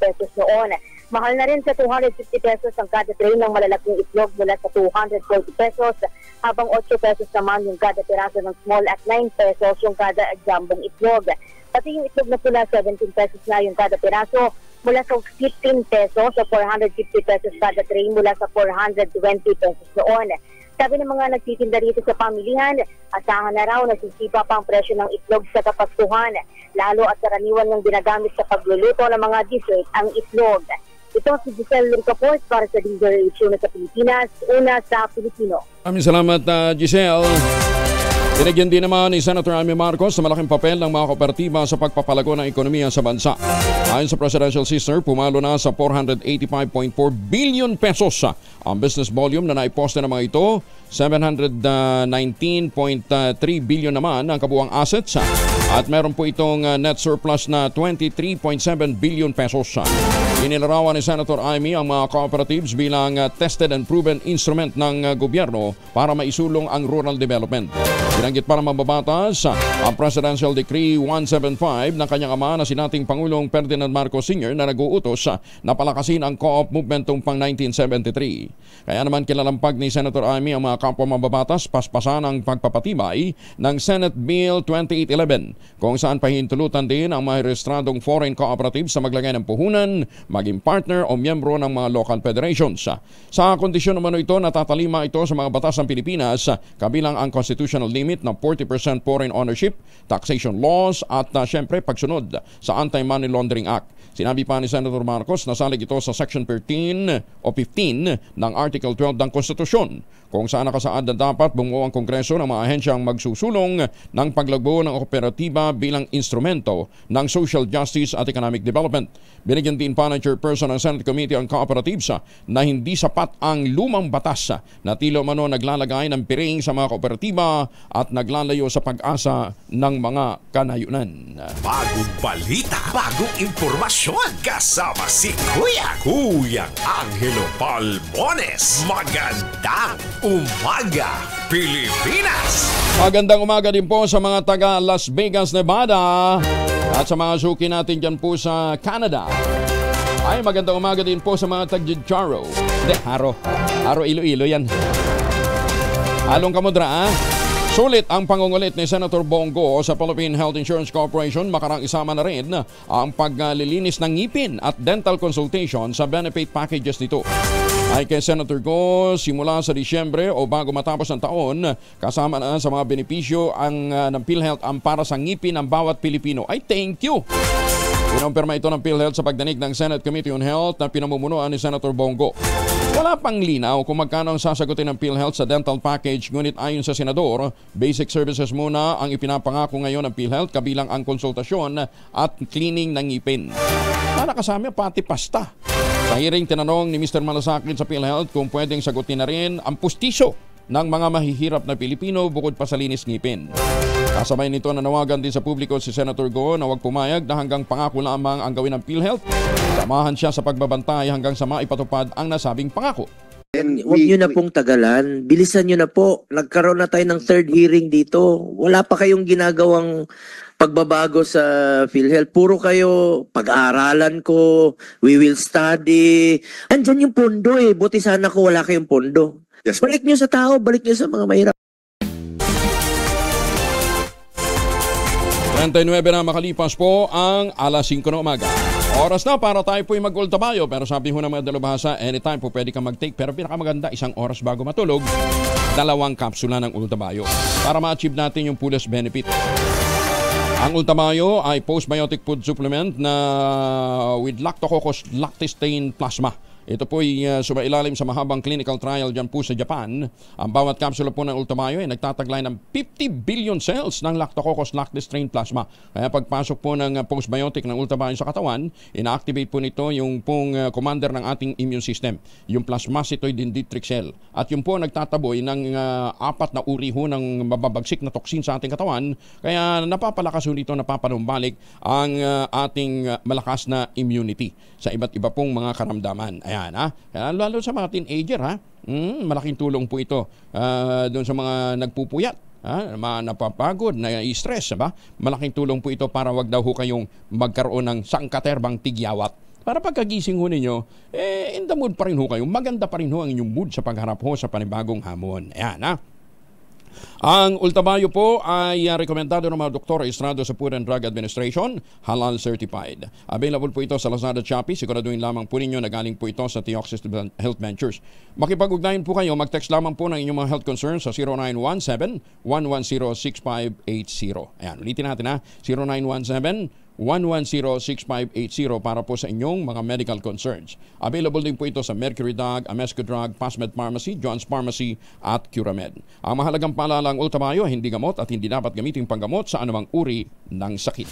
pesos noon. Mahal na rin sa 250 pesos ang kada tray ng malalaking itlog mula sa 240 pesos, habang 8 pesos naman yung kada piraso ng small at 9 pesos yung kada jambong itlog. Pati yung itlog na pula, 17 pesos na yung kada piraso mula sa 15 pesos o 450 pesos kada tray mula sa 420 pesos noon. Sabi ng mga nagtitinda rito sa pamilihan, asahan na raw na sisipa pa ang presyo ng itlog sa Kapaskuhan, lalo at karaniwan ng ginagamit sa pagluluto ng mga dessert ang itlog. Ito si Giselle Ricaport para sa DZRH sa Pilipinas, una sa Pilipino. Maraming salamat, Giselle. Binigyan din naman ni Senator Amy Marcos sa malaking papel ng mga kooperatiba sa pagpapalago ng ekonomiya sa bansa. Ayon sa Presidential Sister, pumalo na sa 485.4 billion pesos ang business volume na naiposte ng mga ito. 719.3 billion naman ang kabuang assets at meron po itong net surplus na 23.7 billion pesos. Inilarawan ni Senator Amy ang mga cooperatives bilang tested and proven instrument ng gobyerno para maisulong ang rural development. Binanggit para mababatas ang Presidential Decree 175 ng kanyang ama na sinating Pangulong Ferdinand Marcos Sr. na nag-uutos na palakasin ang co-op movement pang 1973. Kaya naman kilalampag ni Senator Amy ang mga kapwa mababatas paspasan ang pagpapatibay ng Senate Bill 2811 kung saan pahintulutan din ang mga rehistradong foreign cooperatives sa maglagay ng puhunan, maging partner o miyembro ng mga local federations. Sa kondisyon naman ito, natatalima ito sa mga batas ng Pilipinas kabilang ang constitutional limit na 40% foreign ownership, taxation laws at syempre pagsunod sa Anti-Money Laundering Act. Sinabi pa ni Senator Marcos na salig ito sa Section 13 o 15 ng Article 12 ng Konstitusyon kung saan nakasaad na dapat bumuo ang Kongreso ng mga ahensyang magsusulong ng paglagbo ng kooperatiba bilang instrumento ng social justice at economic development. Binigyan din pa ng Chairperson ng Senate Committee on Cooperatives na hindi sapat ang lumang batas na tilo mano naglalagay ng piring sa mga kooperatiba at naglalayo sa pag-asa ng mga kanayunan. Bagong balita, bagong impormasyon, kasama si Kuya Angelo Palmones. Magandang umaga, Pilipinas! Magandang umaga din po sa mga taga Las Vegas, Nevada at sa mga suki natin dyan po sa Canada. Ay, magandang umaga din po sa mga tag-Jaro. Hindi, Haro Iloilo yan. Halong Kamudra, sulit ang pangungulit ni Senator Bongo sa Philippine Health Insurance Corporation. Makarang isama na rin ang paglilinis ng ngipin at dental consultation sa benefit packages nito. Ay kay Senator Go, simula sa Disyembre o bago matapos ng taon, kasama na sa mga benepisyo ng PhilHealth ang para sa ngipin ng bawat Pilipino. Ay, thank you! Kinumpirma ito ng PhilHealth sa pagdanig ng Senate Committee on Health na pinamumunuan ni Senator Bongo. Wala pang linaw kung magkano ang sasagutin ng PhilHealth sa dental package, ngunit ayon sa Senador, basic services muna ang ipinapangako ngayon ng PhilHealth kabilang ang konsultasyon at cleaning ng ngipin. Para kasama pati pasta. Sa hearing, tinanong ni Mr. Malasakit sa PhilHealth kung pwedeng sagutin na rin ang pustiso ng mga mahihirap na Pilipino bukod pa sa linis ngipin. Kasabay nito, nanawagan din sa publiko si Senator Go na huwag pumayag na hanggang pangako lamang ang gawin ng PhilHealth. Samahan siya sa pagbabantay hanggang sa maipatupad ang nasabing pangako. Huwag nyo na pong tagalan. Bilisan nyo na po. Nagkaroon na tayo ng third hearing dito. Wala pa kayong ginagawang pagbabago sa PhilHealth. Puro kayo pag-aaralan ko, we will study. Andyan yung pondo eh. Buti sana ko wala kayong pondo. Yes, balik nyo sa tao, balik nyo sa mga mahirap. 29 na makalipas po ang alas 5 ng umaga. Oras na para tayo po'y mag-ultabayo. Pero sabi ho ng mga dalubhasa, anytime po pwede kang mag-take. Pero pinakamaganda, 1 oras bago matulog, 2 kapsula ng ultabayo para ma-achieve natin yung fullest benefit. Ang ultabayo ay postbiotic food supplement na with Lactococcus lactostane plasma Ito po ay sumailalim sa mahabang clinical trial dyan po sa Japan. Ang bawat kapsula po ng Ultamayo ay nagtataglay ng 50 billion cells ng Lactococcus lactis strain plasma. Kaya pagpasok po ng postbiotic ng Ultamayo sa katawan, ina-activate po nito yung pong commander ng ating immune system, yung plasmacytoid dendritic cell. At yung po nagtataboy ng 4 na uri ho ng mababagsik na toxin sa ating katawan. Kaya napapalakas ho nito, napapanumbalik ang ating malakas na immunity sa iba't iba pong mga karamdaman. Ayan, ha? Kaya lalo sa mga teenager, ha? Malaking tulong po ito doon sa mga nagpupuyat, napapagod, na-stress, ba? Malaking tulong po ito para wag daw ho kayong magkaroon ng sangkaterbang tigyawat. Para pagkagising ho ninyo, in the mood pa rin ho kayo. Maganda pa rin ho ang inyong mood sa pagharap ho sa panibagong hamon. Ayan, ha? Ang Ultamayo po ay rekomendado ng mga doktor rehistrado sa Food and Drug Administration, halal certified. Available po ito sa Lazada at Shopee. Siguraduhin lamang po ninyo na galing po ito sa Theoxis Health Ventures. Makipag-ugnayan po kayo, mag-text lamang po ng inyong mga health concerns sa 0917-110-6580. Ayan, ulitin natin, ha? 0917-110-6580 para po sa inyong mga medical concerns. Available din po ito sa Mercury Drug, Amesco Drug, Pasmed Pharmacy, John's Pharmacy at Curamed. Ang mahalagang paalala ng Ultamayo, hindi gamot at hindi dapat gamitin panggamot sa anumang uri ng sakit.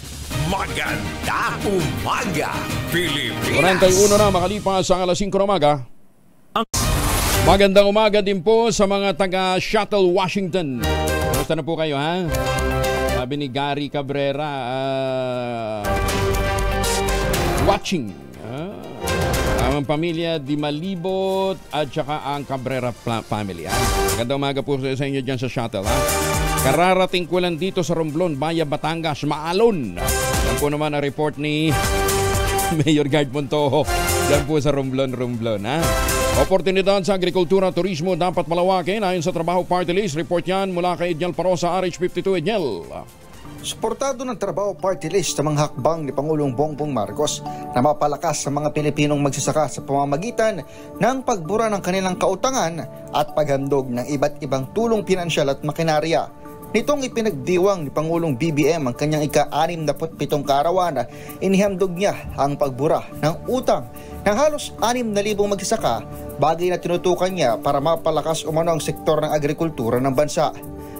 Magandang umaga, Pilipinas! 41 na makalipas ang alas 5 ng umaga. Magandang umaga din po sa mga taga Shuttle, Washington. Kumusta na po kayo, ha? Sabi ni Gary Cabrera, watching. Ang pamilya Di Malibot at saka ang Cabrera family. Magandang umaga po sa inyo dyan sa Shuttle. Kararating ko lang dito sa Romblon, Baya, Batangas, Maalon. Yan po naman ang report ni Mayor Guard Montojo. Yan po sa Romblon. Oportunidad sa agrikultura, turismo dapat malawakin ayon sa Trabaho Party List. Report yan mula kay Edniel Parosa, RH52. Edniel. Suportado ng Trabaho Party List sa mga hakbang ni Pangulong Bongbong Marcos na mapalakas sa mga Pilipinong magsasaka sa pamamagitan ng pagbura ng kanilang kautangan at paghandog ng iba't ibang tulong pinansyal at makinarya. Nitong ipinagdiwang ni Pangulong BBM ang kanyang ika-67 kaarawan, inihandog niya ang pagbura ng utang ng halos 6,000 magsasaka, bagay na tinutukan niya para mapalakas umano ang sektor ng agrikultura ng bansa.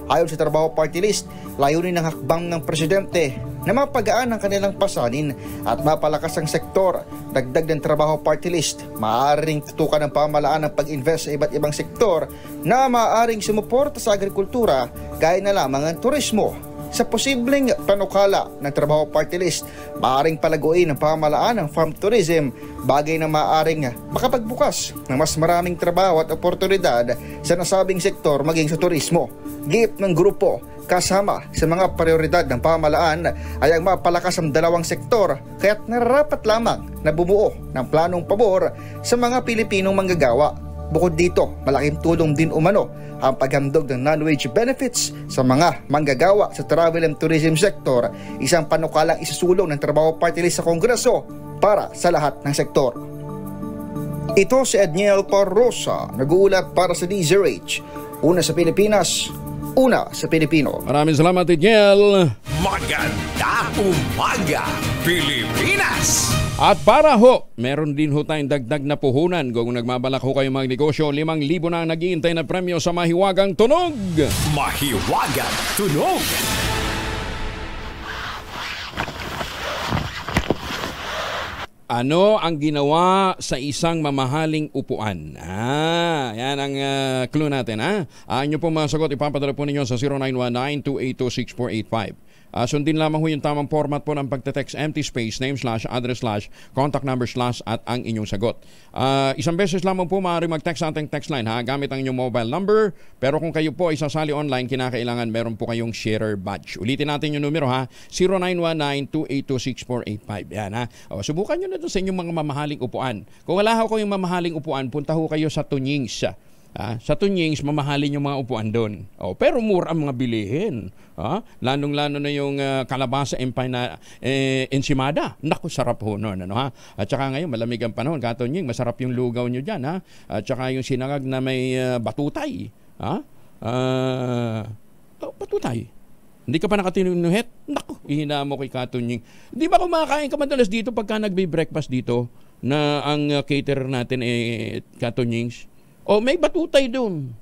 Ayon sa Trabaho Party List, layunin ng hakbang ng presidente na mapagaan ang kanilang pasanin at mapalakas ang sektor. Dagdag ng Trabaho Party List, maaaring tutukan ng pamahalaan ng pag-invest sa iba't ibang sektor na maaaring sumuporta sa agrikultura gaya na lamang ang turismo. Sa posibleng panukala ng Trabaho Party List, maaaring palaguin ng pamahalaan ng farm tourism, bagay na maaaring makapagbukas ng mas maraming trabaho at oportunidad sa nasabing sektor maging sa turismo. Giit ng grupo, kasama sa mga prioridad ng pamahalaan ay ang mapalakas ang dalawang sektor, kaya't nararapat lamang na bumuo ng planong pabor sa mga Pilipinong manggagawa. Bukod dito, malaking tulong din umano ang paghandog ng non-wage benefits sa mga manggagawa sa travel and tourism sector, isang panukalang isusulong ng Trabaho Party List sa Kongreso para sa lahat ng sektor. Ito si Edniel Parrosa, nag-uulat para sa DZRH. Una sa Pilipinas, una sa Pilipino. Maraming salamat, Edniel. Magandang umaga, Pilipinas! At para ho, meron din ho tayong dagdag na puhunan. Kung nagmabalak ho kayong magnegosyo, 5,000 na ang naghihintay na premyo sa Mahiwagang Tunog. Mahiwagang Tunog! Ano ang ginawa sa isang mamahaling upuan? Yan ang clue natin. Nyo po mga sagot, ipapadala po ninyo sa 0919-282-6485. Sundin lamang ho yung tamang format po ng pagte-text, empty space, name / address / contact number / at ang inyong sagot. Isang beses lamang po maaari mag-text sa ating text line gamit ang inyong mobile number. Pero kung kayo po ay sasali online, kinakailangan meron po kayong sharer badge. Ulitin natin yung numero 0919-282-6485. Yan subukan nyo na doon sa inyong mga mamahaling upuan. Kung wala ho kayong mamahaling upuan, punta ho kayo sa Tunyings. Sa Tunyings, mamahalin yung mga upuan doon. Pero mura ang mga bilihin. Lanong-lano na yung kalabasa ensimada. Naku, sarap ho nun. At saka ngayon, malamig ang panahon. Katunying, masarap yung lugaw nyo dyan. At saka yung sinangag na may batutay. Batutay. Hindi ka pa nakatinunuhet? Naku, ihina mo kay Katunying. Di ba kumakain ka madalas dito pagka nagbe-breakfast dito? na ang caterer natin Katonyings. May batutay doon.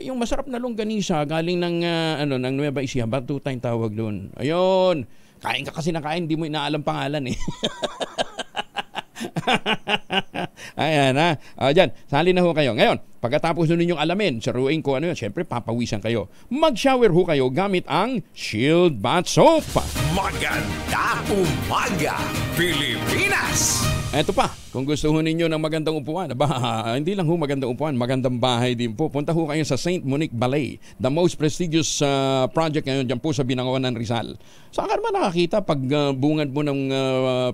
Yung masarap na longganisa galing ng ng Nueva Ecija, batutay tawag doon. Ayun. Kain ka kasi na kain, hindi mo inaalam pangalan eh. Ayan ha. Diyan, sali na ho kayo. Ngayon, pagkatapos nun ninyong alamin, saruin ko ano yun, syempre papawisan kayo. Mag-shower ho kayo gamit ang Shield Bath Soap. Maganda umaga, Pilipinas! Eto pa, kung gusto ho ninyo ng magandang upuan, hindi lang ho magandang upuan, magandang bahay din po. Punta ho kayo sa St. Monique Ballet, the most prestigious project ngayon dyan po sa Binangonan, Rizal. Saan ka naman nakakita pag bungad mo ng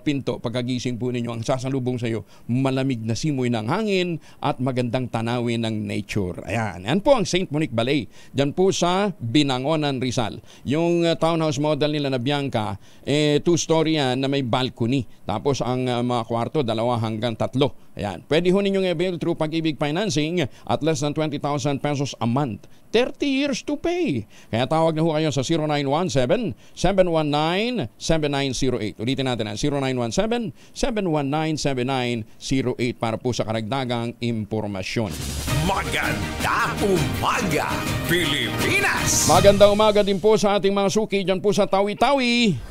pinto, pagkagising po ninyo, ang sasalubong sa iyo, malamig na simoy ng hangin at magandang tanawin ng nature. Ayan, yan po ang St. Monique Ballet, dyan po sa Binangonan, Rizal. Yung townhouse model nila na Bianca, 2-story yan na may balcony. Tapos ang mga kwarto, 2 hanggang 3. Ayan. Pwede ho ninyong i-avail through Pag-ibig Financing at less than 20,000 pesos a month. 30 years to pay. Kaya tawag na ho kayo sa 0917-719-7908. Ulitin natin ang 0917-719-7908 para po sa karagdagang impormasyon. Maganda umaga, Pilipinas! Maganda umaga din po sa ating mga suki dyan po sa Tawi-Tawi.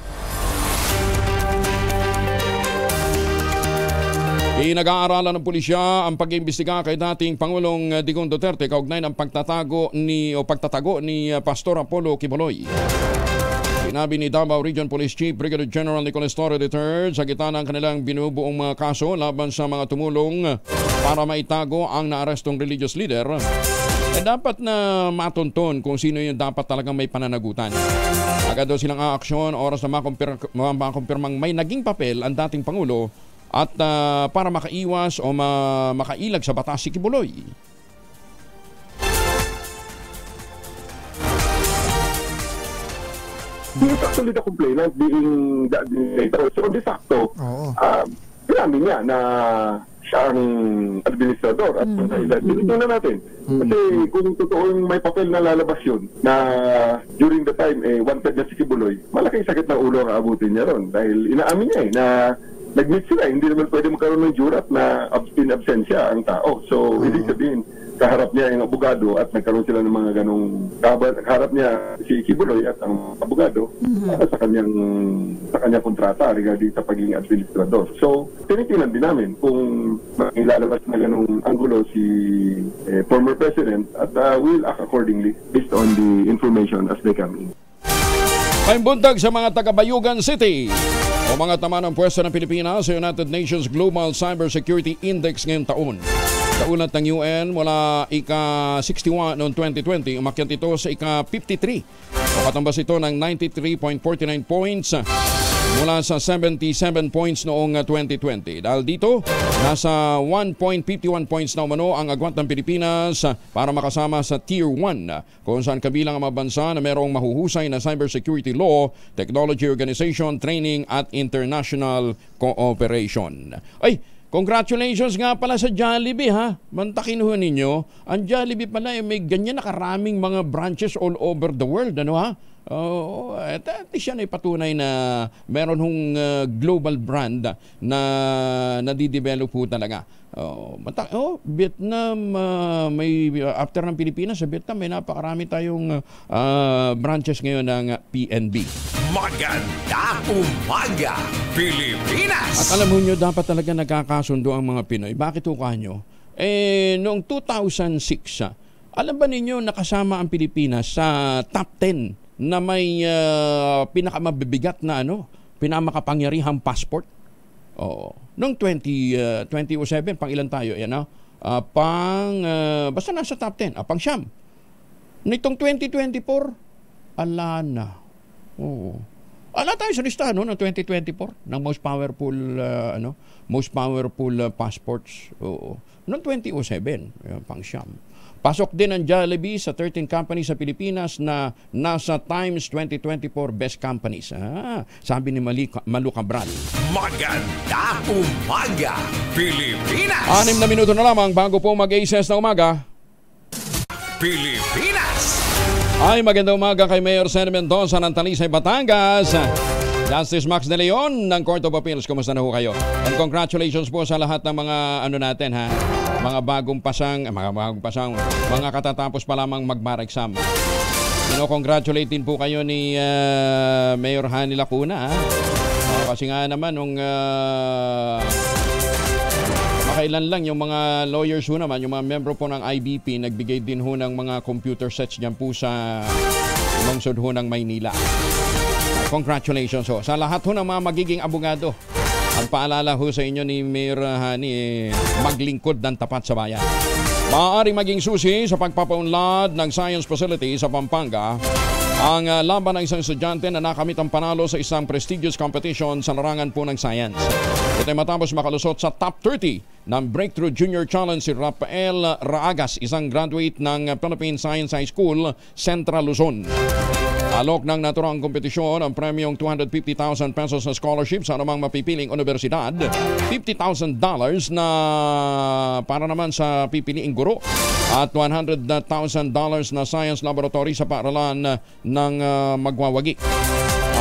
Nag-aaralan ng pulisya ang pag-iimbestiga kay dating Pangulong Digong Duterte kaugnay ng pagtatago ni Pastor Apollo Quiboloy. Sinabi ni Davao Region Police Chief Brigadier General Nicolas Torre III sa gitna ng kanilang binubuong mga kaso laban sa mga tumulong para maitago ang naarestong religious leader, dapat na matunton kung sino yung dapat talagang may pananagutan. Agad daw silang aaksyon oras na makumpirmang may naging papel ang dating Pangulo at para makaiwas o makailag sa batas si Quiboloy. He is actually the complainant being the administrator. So de facto, sinabi niya na siya ang administrador at tinitingnan natin. Kasi kung totoo yung may papel na lalabas yun na during the time wanted na si Quiboloy, malaking sakit ng ulo ang abutin niya ron dahil inaamin niya na nag-meet sila, hindi naman pwede magkaroon ng jurat na in-absensya ang tao. So, ibig sabihin, kaharap niya yung abogado at nagkaroon sila ng mga ganong kaharap niya si Quiboloy at ang abogado sa kanyang kontrata regarding sa pagiging administrador. So, tinitingnan din namin kung ilalabas na ganong anggulo si former president at we'll act accordingly based on the information as they come in. May buntag sa mga taga-Bayugan City o mga tama ng pwesto ng Pilipinas sa United Nations Global Cybersecurity Index ngayong taon. Sa ulat ng UN, mula ika-61 noong 2020, umakyat ito sa ika-53. O katambas ito ng 93.49 points mula sa 77 points noong 2020. Dahil dito, nasa 1.51 points na umano ang agwat ng Pilipinas para makasama sa Tier 1, kung saan kabilang ang mga bansa na mayroong mahuhusay na cybersecurity law, technology organization, training at international cooperation. Congratulations nga pala sa Jollibee ha. Mantakin ho ninyo. Ang Jollibee pala may ganyan na karaming mga branches all over the world. Ano ha? At siya na patunay na meron hong global brand na nadidevelop po talaga. Vietnam, may after ng Pilipinas, sa Vietnam may napakarami tayong branches ngayon ng PNB. Maganda umaga, Pilipinas! At alam mo nyo, dapat talaga nagkakasundo ang mga Pinoy. Bakit ho kanyo? Noong 2006, alam ba ninyo nakasama ang Pilipinas sa top 10 na may pinakamabibigat na pinamakapangyarihang passport? Noong 2007, pang ilan tayo? Yan, basta nasa top 10, pang siyam. Nitong 2024, ala na. Ala tayo sa listahan ng 2024 ng most powerful passports. Noong 2007, pang siyam. Pasok din ang Jollibee sa 13 companies sa Pilipinas na nasa Times 2024 Best Companies. Sabi ni Malu Cabral. Maganda umaga, Pilipinas! 6 na minuto na lamang bago po mag-8 na umaga. Pilipinas! Maganda umaga kay Mayor Sen Mendoza ng Talisay, Batangas. Justice Max De Leon ng Court of Appeals, kumusta na ho kayo? And congratulations po sa lahat ng mga natin ha, mga bagong pasang, mga katatapos pa lamang mag-bar exam. Congratulate din po kayo ni Mayor Hani Lacuna ha. Kasi nga naman nung makailan lang yung mga lawyers ho naman, yung mga membro po ng IBP, nagbigay din ho ng mga computer sets dyan po sa lungsod ho ng Maynila. Congratulations ho sa lahat ho ng mga magiging abogado. Ang paalala ho sa inyo ni Mayor Hani, maglingkod ng tapat sa bayan. Maaaring maging susi sa pagpapaunlad ng science facility sa Pampanga ang laban ng isang estudyante na nakamit ang panalo sa isang prestigious competition sa larangan po ng science. Ito ay matapos makalusot sa top 30 ng Breakthrough Junior Challenge si Rafael Raagas, isang graduate ng Philippine Science High School, Central Luzon. Alok ng naturang kompetisyon ang premyong 250,000 pesos na scholarship sa anumang mapipiling universidad, $50,000 na para naman sa pipiliing guro at $100,000 na science laboratory sa paaralan ng magwawagi.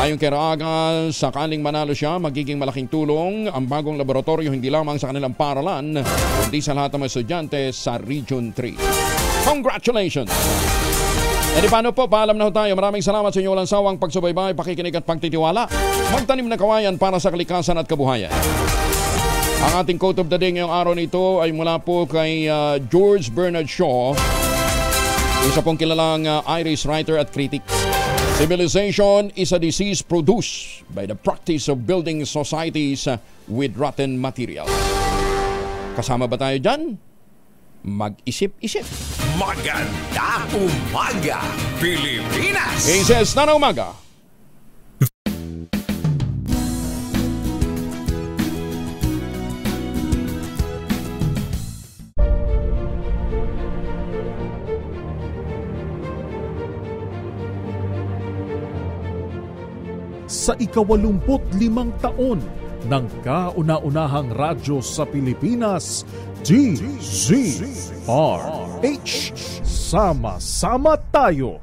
Ayon kay Raagas, sakaling manalo siya, magiging malaking tulong ang bagong laboratorio hindi lamang sa kanilang paaralan, kundi sa lahat ng mga estudyante sa Region 3. Congratulations! E di paano po, paalam na ho tayo. Maraming salamat sa inyo walang sawang pagsubaybay, pakikinig at pagtitiwala. Magtanim ng kawayan para sa kalikasan at kabuhayan. Ang ating quote of the day ngayong araw nito ay mula po kay George Bernard Shaw, isa pong kilalang Irish writer at critic. Civilization is a disease produced by the practice of building societies with rotten material. Kasama ba tayo dyan? Mag-isip-isip. Magandang umaga, Pilipinas! Aces na umaga. Sa ika-85 taon ng kauna-unahang radyo sa Pilipinas, DZRH. Sama-sama tayo.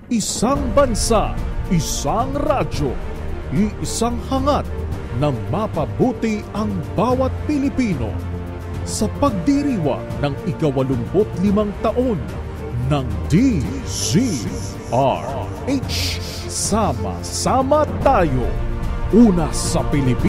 Isang bansa, isang radyo, iisang hangat na mapabuti ang bawat Pilipino. Sa pagdiriwa ng ika-85 taon ng DZRH. Sama-sama tayo. Una sa Pilipinas.